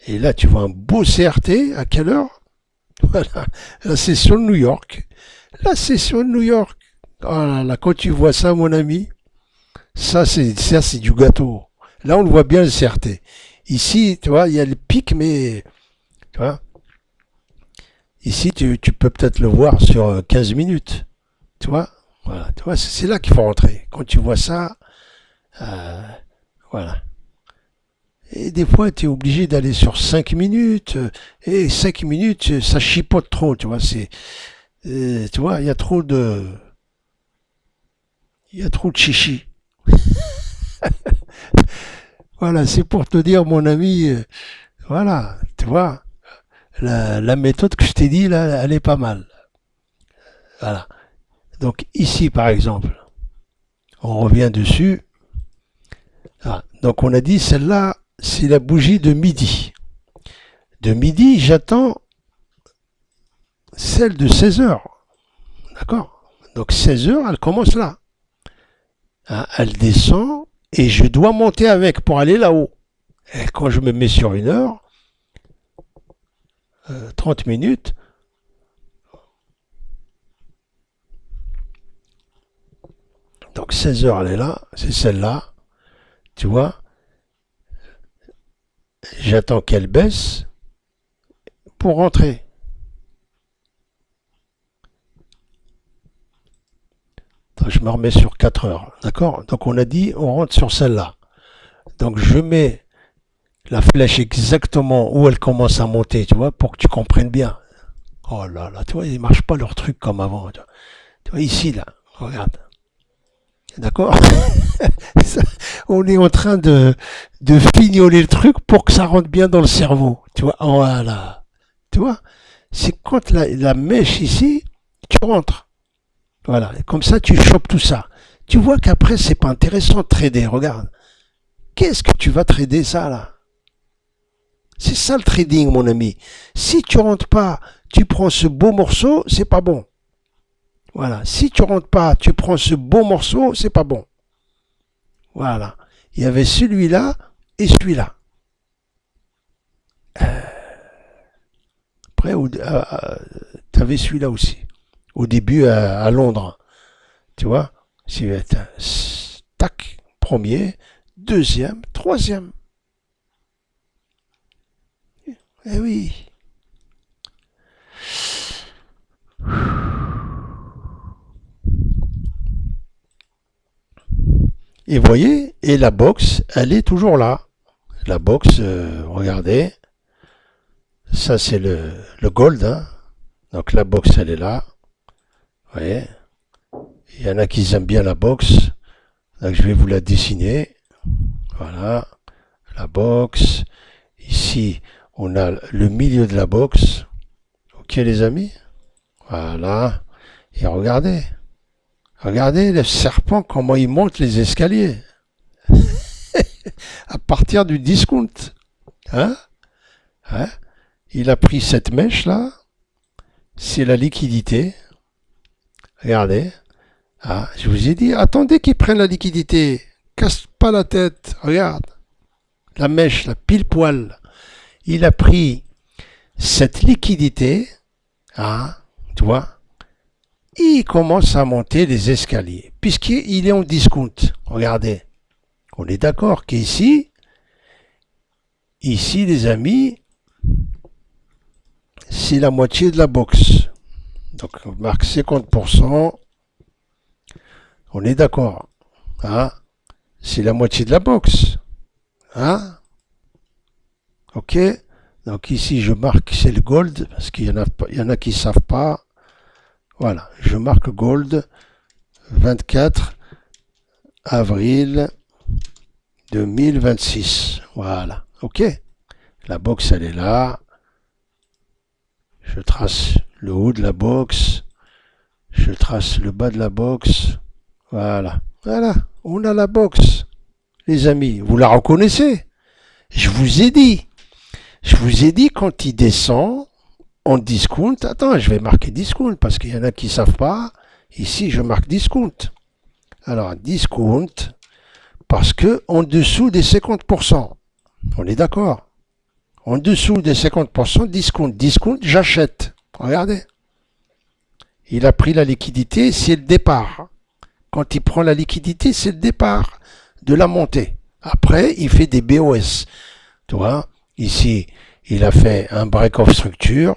Et là, tu vois un beau CRT. À quelle heure? Voilà. La session de New York. La session de New York. Oh là là, quand tu vois ça, mon ami, ça c'est du gâteau. Là, on le voit bien le CRT. Ici, tu vois, il y a le pic, mais tu vois, ici, tu peux peut-être le voir sur 15 minutes. Tu vois, voilà, tu vois, c'est là qu'il faut rentrer. Quand tu vois ça, voilà. Et des fois, tu es obligé d'aller sur 5 minutes. Et 5 minutes, ça chipote trop, tu vois. Tu vois, il y a trop de chichi. Voilà, c'est pour te dire, mon ami, voilà, tu vois, la méthode que je t'ai dit, là, elle est pas mal. Voilà. Donc ici, par exemple, on revient dessus. Ah, donc on a dit, celle-là, c'est la bougie de midi. De midi, j'attends celle de 16 heures. D'accord? Donc 16 heures, elle commence là. Hein, elle descend et je dois monter avec pour aller là-haut. Et quand je me mets sur 1 heure, 30 minutes, donc 16 heures, elle est là, c'est celle-là, tu vois, j'attends qu'elle baisse pour rentrer. Donc je me remets sur 4 heures, d'accord? Donc on a dit, on rentre sur celle-là. Donc je mets la flèche exactement où elle commence à monter, tu vois, pour que tu comprennes bien. Oh là là, tu vois, ils ne marchent pas leur truc comme avant. Tu vois, ici, là, regarde. D'accord? On est en train de fignoler le truc pour que ça rentre bien dans le cerveau. Tu vois, voilà. Tu vois, c'est quand la mèche ici, tu rentres. Voilà, et comme ça, tu chopes tout ça. Tu vois qu'après, c'est pas intéressant de trader, regarde. qu'est-ce que tu vas trader ça là? C'est ça le trading, mon ami. Si tu rentres pas, tu prends ce beau morceau, c'est pas bon. Voilà. Si tu rentres pas, tu prends ce beau morceau, c'est pas bon. Voilà. Il y avait celui-là et celui-là. Après, tu avais celui-là aussi. Au début, à Londres. Tu vois? Tac, premier, deuxième, troisième. Eh oui. Et vous voyez, et la box, elle est toujours là. La box, regardez. Ça, c'est le gold. Hein. Donc la box, elle est là. Vous voyez. Il y en a qui aiment bien la box. Donc je vais vous la dessiner. Voilà. La box. Ici, on a le milieu de la box. Ok, les amis? Voilà. Et regardez. Regardez le serpent, comment il monte les escaliers. À partir du discount. Hein? Hein? Il a pris cette mèche-là. C'est la liquidité. Regardez. Ah, je vous ai dit, attendez qu'il prenne la liquidité. Casse pas la tête. Regarde. La mèche, la pile poil. Il a pris cette liquidité. Ah, tu vois. Il commence à monter les escaliers. Puisqu'il est en discount. Regardez. On est d'accord qu'ici, ici, les amis, c'est la moitié de la box. Donc, on marque 50%. On est d'accord. Hein? C'est la moitié de la box. Hein? Ok? Donc ici, je marque, c'est le gold, parce qu'il y en a qui ne savent pas. Voilà, je marque gold, 24 avril 2026. Voilà, ok? La box, elle est là. Je trace le haut de la box. Je trace le bas de la box. Voilà, voilà, on a la box. Les amis, vous la reconnaissez? Je vous ai dit. Je vous ai dit quand il descend en discount. Attends, je vais marquer discount parce qu'il y en a qui ne savent pas. Ici, je marque discount. Alors, discount parce que en dessous des 50%. On est d'accord? En dessous des 50%, discount. Discount, j'achète. Regardez. Il a pris la liquidité, c'est le départ. Quand il prend la liquidité, c'est le départ de la montée. Après, il fait des BOS. Tu vois, ici, il a fait un break-off structure.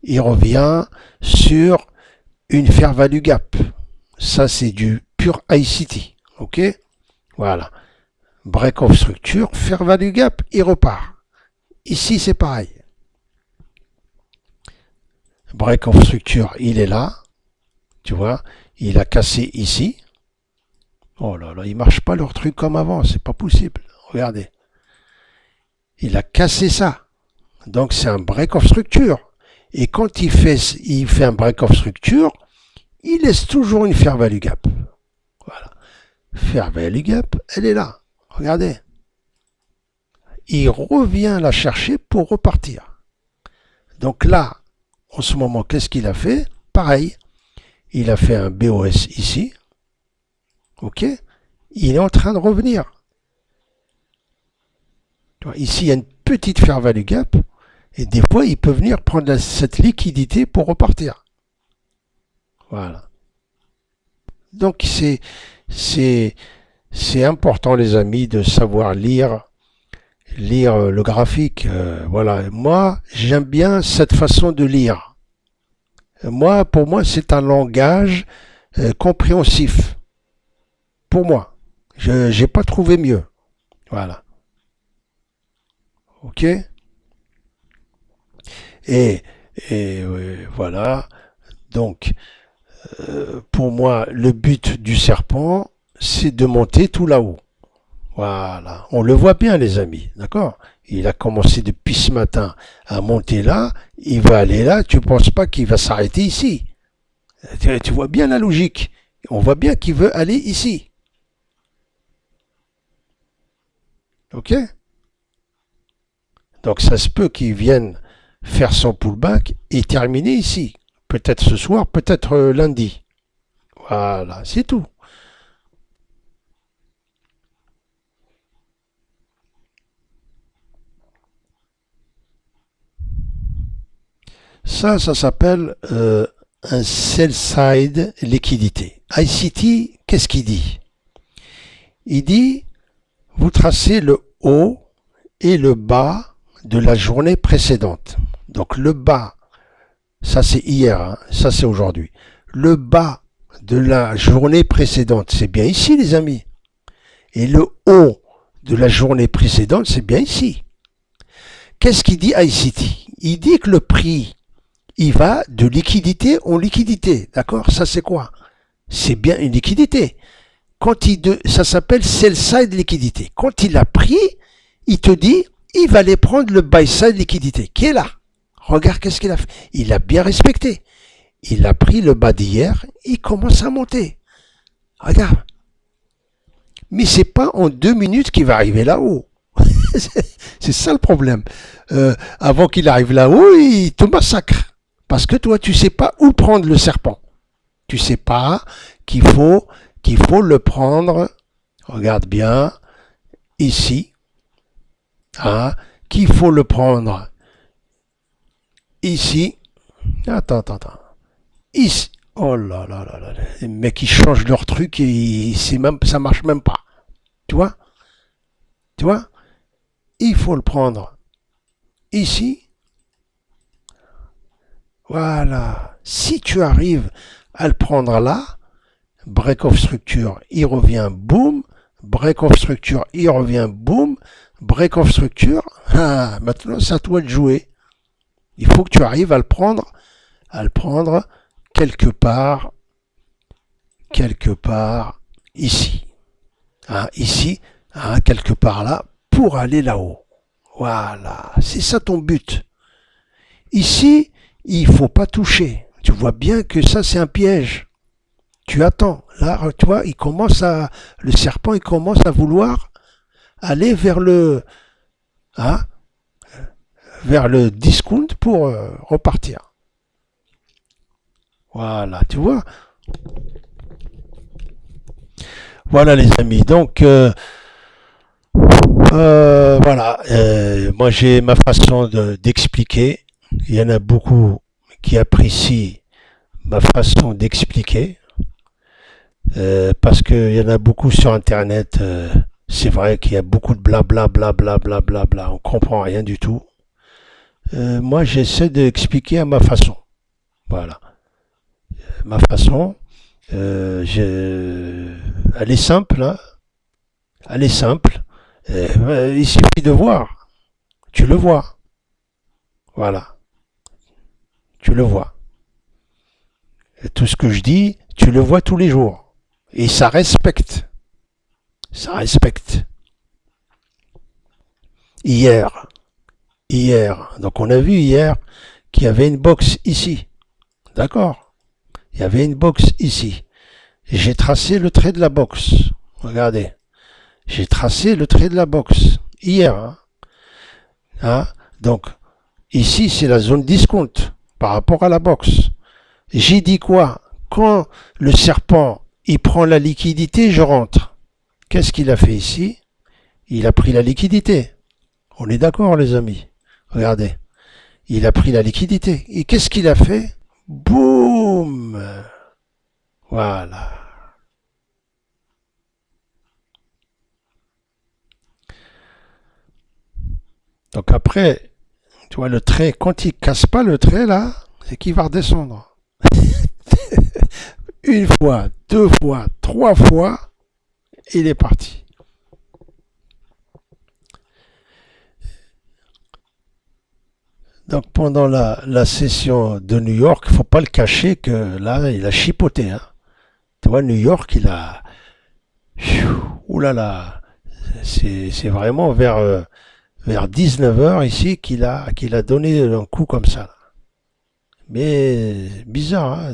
Il revient sur une fair value gap. Ça, c'est du pur ICT. OK? Voilà. Break-off structure, fair value gap, il repart. Ici, c'est pareil. Break-off structure, il est là. Tu vois, il a cassé ici. Oh là là, ils ne marchent pas leur truc comme avant. C'est pas possible. Regardez. Il a cassé ça. Donc, c'est un break-off structure. Et quand il fait un break-off structure, il laisse toujours une fair value gap. Voilà. Fair value gap, elle est là. Regardez. Il revient la chercher pour repartir. Donc là, en ce moment, qu'est-ce qu'il a fait? Pareil. Il a fait un BOS ici. OK? Il est en train de revenir. Ici, il y a une petite fair value gap. Et des fois, il peut venir prendre cette liquidité pour repartir. Voilà. Donc, c'est important, les amis, de savoir lire le graphique. Voilà. Moi, j'aime bien cette façon de lire. Pour moi, c'est un langage compréhensif. Pour moi. Je n'ai pas trouvé mieux. Voilà. OK? Et voilà. Donc, pour moi, le but du serpent, c'est de monter tout là-haut. Voilà. On le voit bien, les amis. D'accord? Il a commencé depuis ce matin à monter là. Il va aller là. Tu ne penses pas qu'il va s'arrêter ici. Tu vois bien la logique. On voit bien qu'il veut aller ici. Ok? Donc ça se peut qu'il vienne faire son pullback et terminer ici. Peut-être ce soir, peut-être lundi. Voilà, c'est tout. Ça s'appelle un sell-side liquidité. ICT, qu'est-ce qu'il dit? Il dit, vous tracez le haut et le bas de la journée précédente. Donc le bas, ça c'est hier, hein, ça c'est aujourd'hui. Le bas de la journée précédente, c'est bien ici les amis. Et le haut de la journée précédente, c'est bien ici. Qu'est-ce qu'il dit ICT? Il dit que le prix, il va de liquidité en liquidité. D'accord? Ça c'est quoi? C'est bien une liquidité. Ça s'appelle sell-side liquidité. Quand il a pris, il te dit, il va aller prendre le buy-side liquidité, qui est là. Regarde qu'est-ce qu'il a fait. Il a bien respecté. Il a pris le bas d'hier, il commence à monter. Regarde. Mais c'est pas en 2 minutes qu'il va arriver là-haut. C'est ça le problème. Avant qu'il arrive là-haut, il te massacre. Parce que toi, tu sais pas où prendre le serpent. Tu sais pas qu'il faut le prendre, regarde bien, ici, hein, qu'il faut le prendre ici, attends, ici, oh là là là là, les mecs ils changent leur truc et ça marche même pas, tu vois, il faut le prendre ici, voilà, si tu arrives à le prendre là, break-off structure, il revient, boum, break-off structure, il revient, boum, break-off structure, ah, maintenant c'est à toi de jouer. Il faut que tu arrives à le prendre quelque part ici. Hein, ici, hein, quelque part là, pour aller là-haut. Voilà, c'est ça ton but. Ici, il faut pas toucher. Tu vois bien que ça c'est un piège. Tu attends. Là, tu vois, le serpent, il commence à vouloir aller vers hein, vers le discount pour repartir. Voilà, tu vois. Voilà les amis. Donc voilà. Moi j'ai ma façon d'expliquer. Il y en a beaucoup qui apprécient ma façon d'expliquer. Parce qu'il y en a beaucoup sur internet. C'est vrai qu'il y a beaucoup de blabla, blabla, blabla, blabla. On comprend rien du tout. Moi, j'essaie d'expliquer à ma façon. Voilà. Ma façon. Elle est simple. Hein. Elle est simple. Il suffit de voir. Tu le vois. Voilà. Tu le vois. Et tout ce que je dis, tu le vois tous les jours. Et ça respecte. Ça respecte. Hier. Donc on a vu hier qu'il y avait une box ici. D'accord? Il y avait une box ici. Et j'ai tracé le trait de la box. Regardez. J'ai tracé le trait de la box. Hier. Hein? Donc, ici, c'est la zone discount par rapport à la box. J'ai dit quoi? Quand le serpent, il prend la liquidité, je rentre. Qu'est-ce qu'il a fait ici? Il a pris la liquidité. On est d'accord, les amis? Regardez. Il a pris la liquidité. Et qu'est-ce qu'il a fait? Boum! Voilà. Donc après, tu vois, le trait, quand il casse pas le trait, là, c'est qu'il va redescendre. Une fois, 2 fois, 3 fois, il est parti. Donc pendant la session de New York, il ne faut pas le cacher que là, il a chipoté. Hein. Tu vois, New York, il a... Ouh là là, c'est vraiment vers 19h ici qu'il a donné un coup comme ça. Mais bizarre, hein,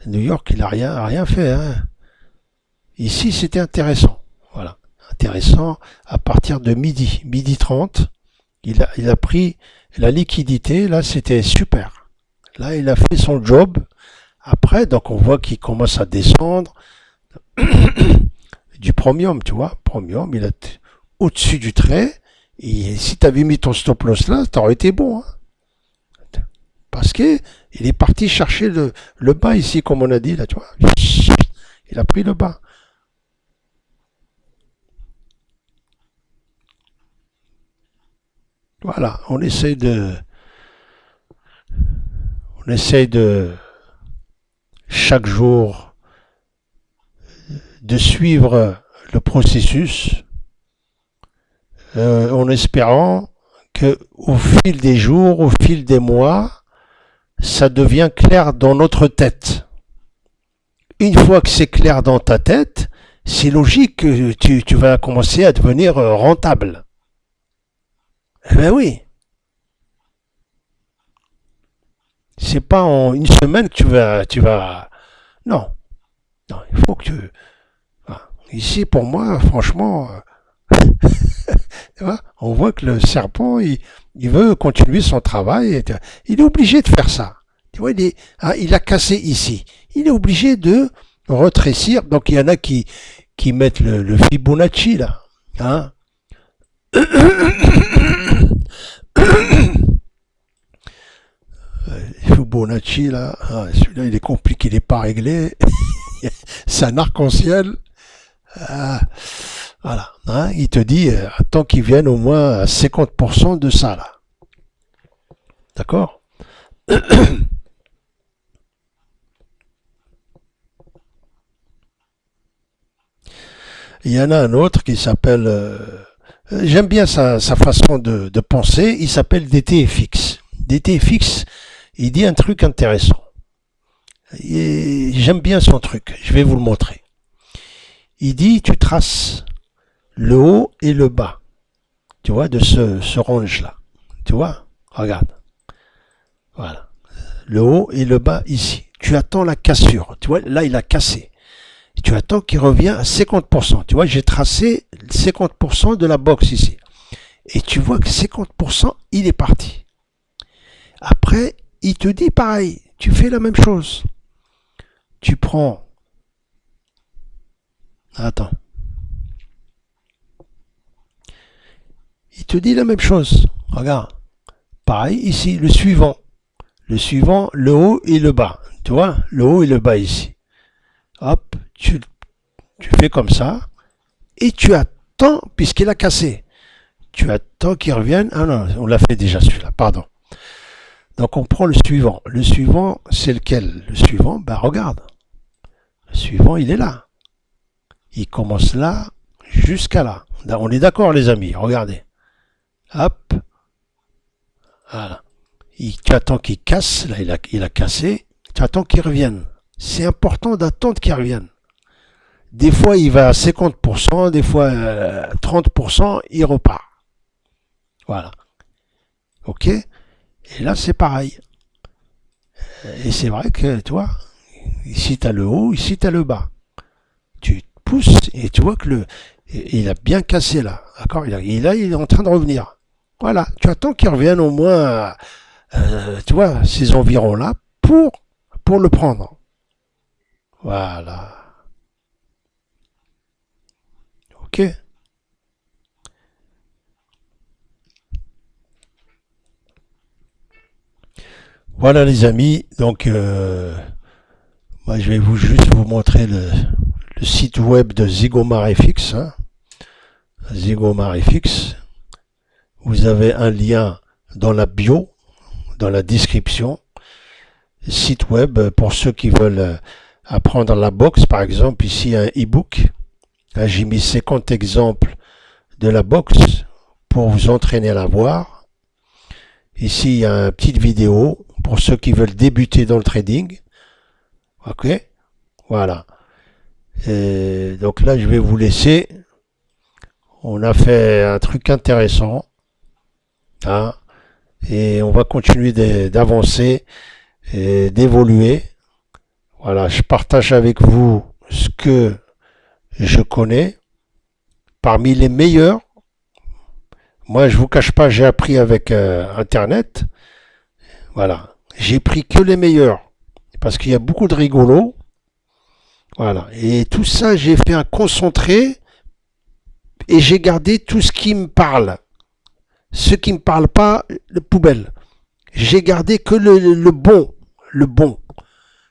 New York, il n'a rien fait. Hein. Ici, c'était intéressant. Voilà. intéressant, à partir de midi 30, il a pris la liquidité, là c'était super. Là il a fait son job. Après, donc on voit qu'il commence à descendre du premium, tu vois. Premium, il est au-dessus du trait. Et si tu avais mis ton stop loss là, ça aurait été bon. Hein. Parce que il est parti chercher le bas ici, comme on a dit là, tu vois. Il a pris le bas. Voilà, on essaye de chaque jour de suivre le processus en espérant que au fil des jours, au fil des mois, ça devient clair dans notre tête. Une fois que c'est clair dans ta tête, c'est logique que tu vas commencer à devenir rentable. Eh ben oui, c'est pas en une semaine que non, non, il faut que tu. Ah, ici, pour moi, franchement, tu vois, on voit que le serpent, il veut continuer son travail. Il est obligé de faire ça. Tu vois, il a cassé ici. Il est obligé de retrécir. Donc, il y en a qui mettent le Fibonacci, là. Hein. Fibonacci, là, ah, celui-là, il est compliqué, il n'est pas réglé. C'est un arc-en-ciel. Ah, voilà. Hein, il te dit, attends qu'il vienne au moins à 50% de ça, là. D'accord. Il y en a un autre qui s'appelle... j'aime bien sa façon de penser. Il s'appelle DTFX. DTFX, il dit un truc intéressant. J'aime bien son truc. Je vais vous le montrer. Il dit, tu traces le haut et le bas. Tu vois, de ce range-là. Tu vois? Regarde. Voilà. Le haut et le bas ici. Tu attends la cassure. Tu vois, là, il a cassé. Tu attends qu'il revienne à 50%. Tu vois, j'ai tracé 50% de la box ici. Et tu vois que 50%, il est parti. Après, il te dit pareil. Tu fais la même chose. Tu prends... Attends. Il te dit la même chose. Regarde. Pareil, ici, le suivant. Le suivant, le haut et le bas. Tu vois, le haut et le bas ici. Hop, tu fais comme ça. Et tu attends, puisqu'il a cassé. Tu attends qu'il revienne. Ah non, on l'a fait déjà celui-là, pardon. Donc on prend le suivant. Le suivant, c'est lequel? Le suivant, bah regarde. Le suivant, il est là. Il commence là jusqu'à là. On est d'accord les amis, regardez. Hop. Voilà. Tu attends qu'il casse, là il a cassé. Tu attends qu'il revienne. C'est important d'attendre qu'il revienne. Des fois il va à 50%, des fois 30%, il repart. Voilà. Ok? Et là c'est pareil. Et c'est vrai que, tu vois, ici tu as le haut, ici tu as le bas. Tu pousses et tu vois que il a bien cassé là. D'accord? Là, il est en train de revenir. Voilà. Tu attends qu'il revienne au moins, tu vois, ces environs-là pour le prendre. Voilà. Ok? Voilà les amis. Donc, moi, je vais juste vous montrer le site web de ZygomarFX. Hein. ZygomarFX. Vous avez un lien dans la bio, dans la description. Site web pour ceux qui veulent apprendre la boxe. Par exemple, ici un e-book. J'ai mis 50 exemples de la boxe pour vous entraîner à la voir. Ici, il y a une petite vidéo pour ceux qui veulent débuter dans le trading. Ok, voilà. Et donc là, je vais vous laisser. On a fait un truc intéressant. Hein, et on va continuer d'avancer et d'évoluer. Voilà, je partage avec vous ce que je connais. parmi les meilleurs. Moi, je vous cache pas, j'ai appris avec Internet. Voilà. J'ai pris que les meilleurs. Parce qu'il y a beaucoup de rigolos. Voilà. Et tout ça, j'ai fait un concentré et j'ai gardé tout ce qui me parle. Ce qui me parle pas, le poubelle. J'ai gardé que le bon. Le bon.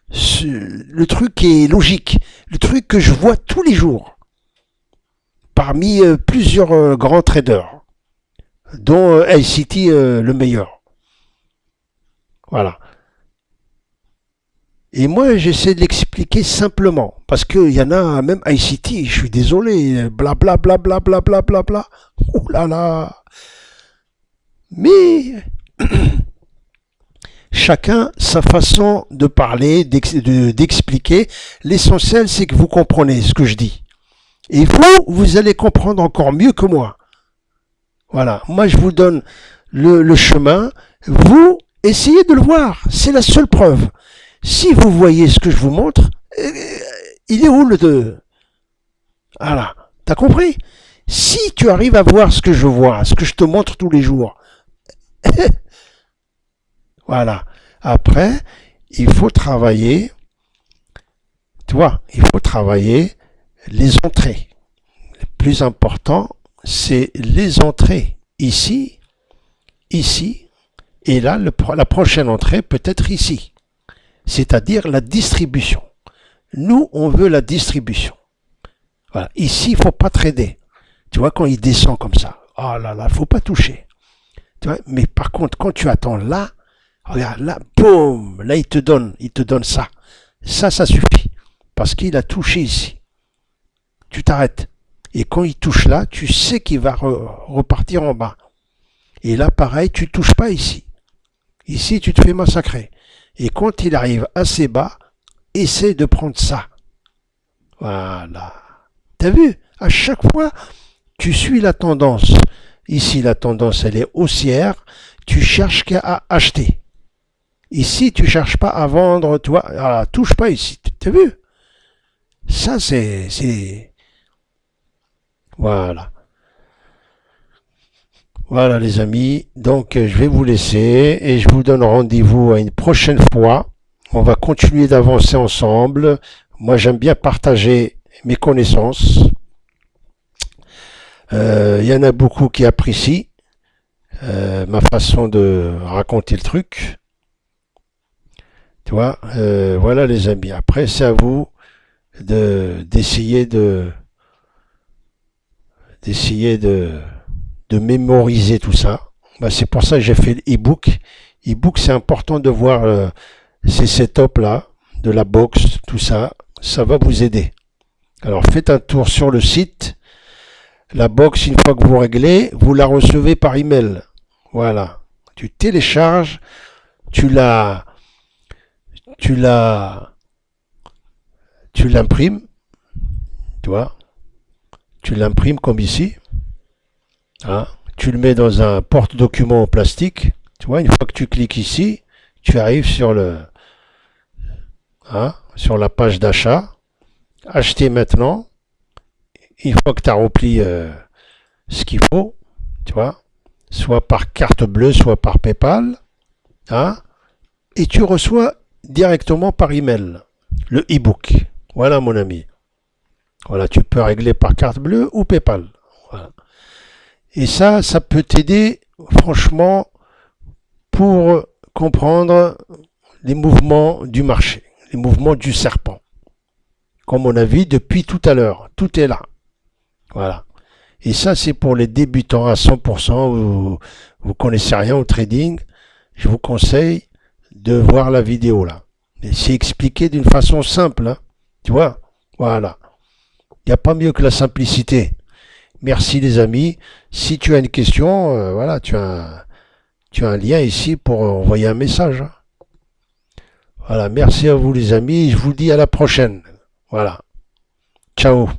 Le truc qui est logique. Le truc que je vois tous les jours. Parmi plusieurs grands traders. Dont ICT le meilleur. Voilà. Et moi, j'essaie de l'expliquer simplement. Parce qu'il y en a, même ICT, je suis désolé, blabla, blabla, blabla, blabla. Oh là là. Mais chacun sa façon de parler, d'expliquer. L'essentiel, c'est que vous comprenez ce que je dis. Et vous allez comprendre encore mieux que moi. Voilà. Moi, je vous donne le chemin. Vous, essayez de le voir. C'est la seule preuve. Si vous voyez ce que je vous montre, il est où le 2? Voilà. T'as compris? Si tu arrives à voir ce que je vois, ce que je te montre tous les jours, voilà. Après, il faut travailler, tu vois, il faut travailler les entrées. Le plus important, c'est les entrées. Ici, ici, et là, la prochaine entrée peut être ici. C'est-à-dire la distribution. Nous, on veut la distribution. Voilà. Ici, il ne faut pas trader. Tu vois, quand il descend comme ça, oh là là, il ne faut pas toucher. Tu vois, mais par contre, quand tu attends là, regarde là, boum, là, il te donne ça. Ça suffit. Parce qu'il a touché ici. Tu t'arrêtes. Et quand il touche là, tu sais qu'il va repartir en bas. Et là, pareil, tu ne touches pas ici. Ici, tu te fais massacrer. Et quand il arrive assez bas, essaie de prendre ça. Voilà. T'as vu? À chaque fois, tu suis la tendance. Ici, la tendance, elle est haussière. Tu cherches qu'à acheter. Ici, tu cherches pas à vendre. Tu vois, voilà, touche pas ici. T'as vu? Ça, c'est... Voilà. Voilà, les amis. Donc, je vais vous laisser et je vous donne rendez-vous à une prochaine fois. On va continuer d'avancer ensemble. Moi, j'aime bien partager mes connaissances. Il y en a beaucoup qui apprécient ma façon de raconter le truc. Tu vois, voilà les amis. Après, c'est à vous d'essayer de mémoriser tout ça. Bah, c'est pour ça que j'ai fait l'e-book. E-book, c'est important de voir ces setups là, de la box, tout ça. Ça va vous aider. Alors faites un tour sur le site. La box, une fois que vous réglez, vous la recevez par email. Voilà. Tu télécharges, tu l'imprimes, tu vois. Tu l'imprimes comme ici. Hein, tu le mets dans un porte-document en plastique. Tu vois, une fois que tu cliques ici, tu arrives sur sur la page d'achat. Acheter maintenant. Une fois que tu as rempli ce qu'il faut, tu vois, soit par carte bleue, soit par PayPal, hein, et tu reçois directement par email le e-book. Voilà mon ami. Voilà, tu peux régler par carte bleue ou PayPal. Voilà. Et ça peut t'aider franchement pour comprendre les mouvements du marché, les mouvements du serpent. Comme on a vu depuis tout à l'heure, tout est là. Voilà. Et ça, c'est pour les débutants à 100%, vous connaissez rien au trading. Je vous conseille de voir la vidéo là. Et c'est expliqué d'une façon simple. Hein. Tu vois? Voilà. Il n'y a pas mieux que la simplicité. Merci les amis. Si tu as une question, voilà, tu as un lien ici pour envoyer un message. Hein. Voilà, merci à vous les amis. Je vous dis à la prochaine. Voilà. Ciao.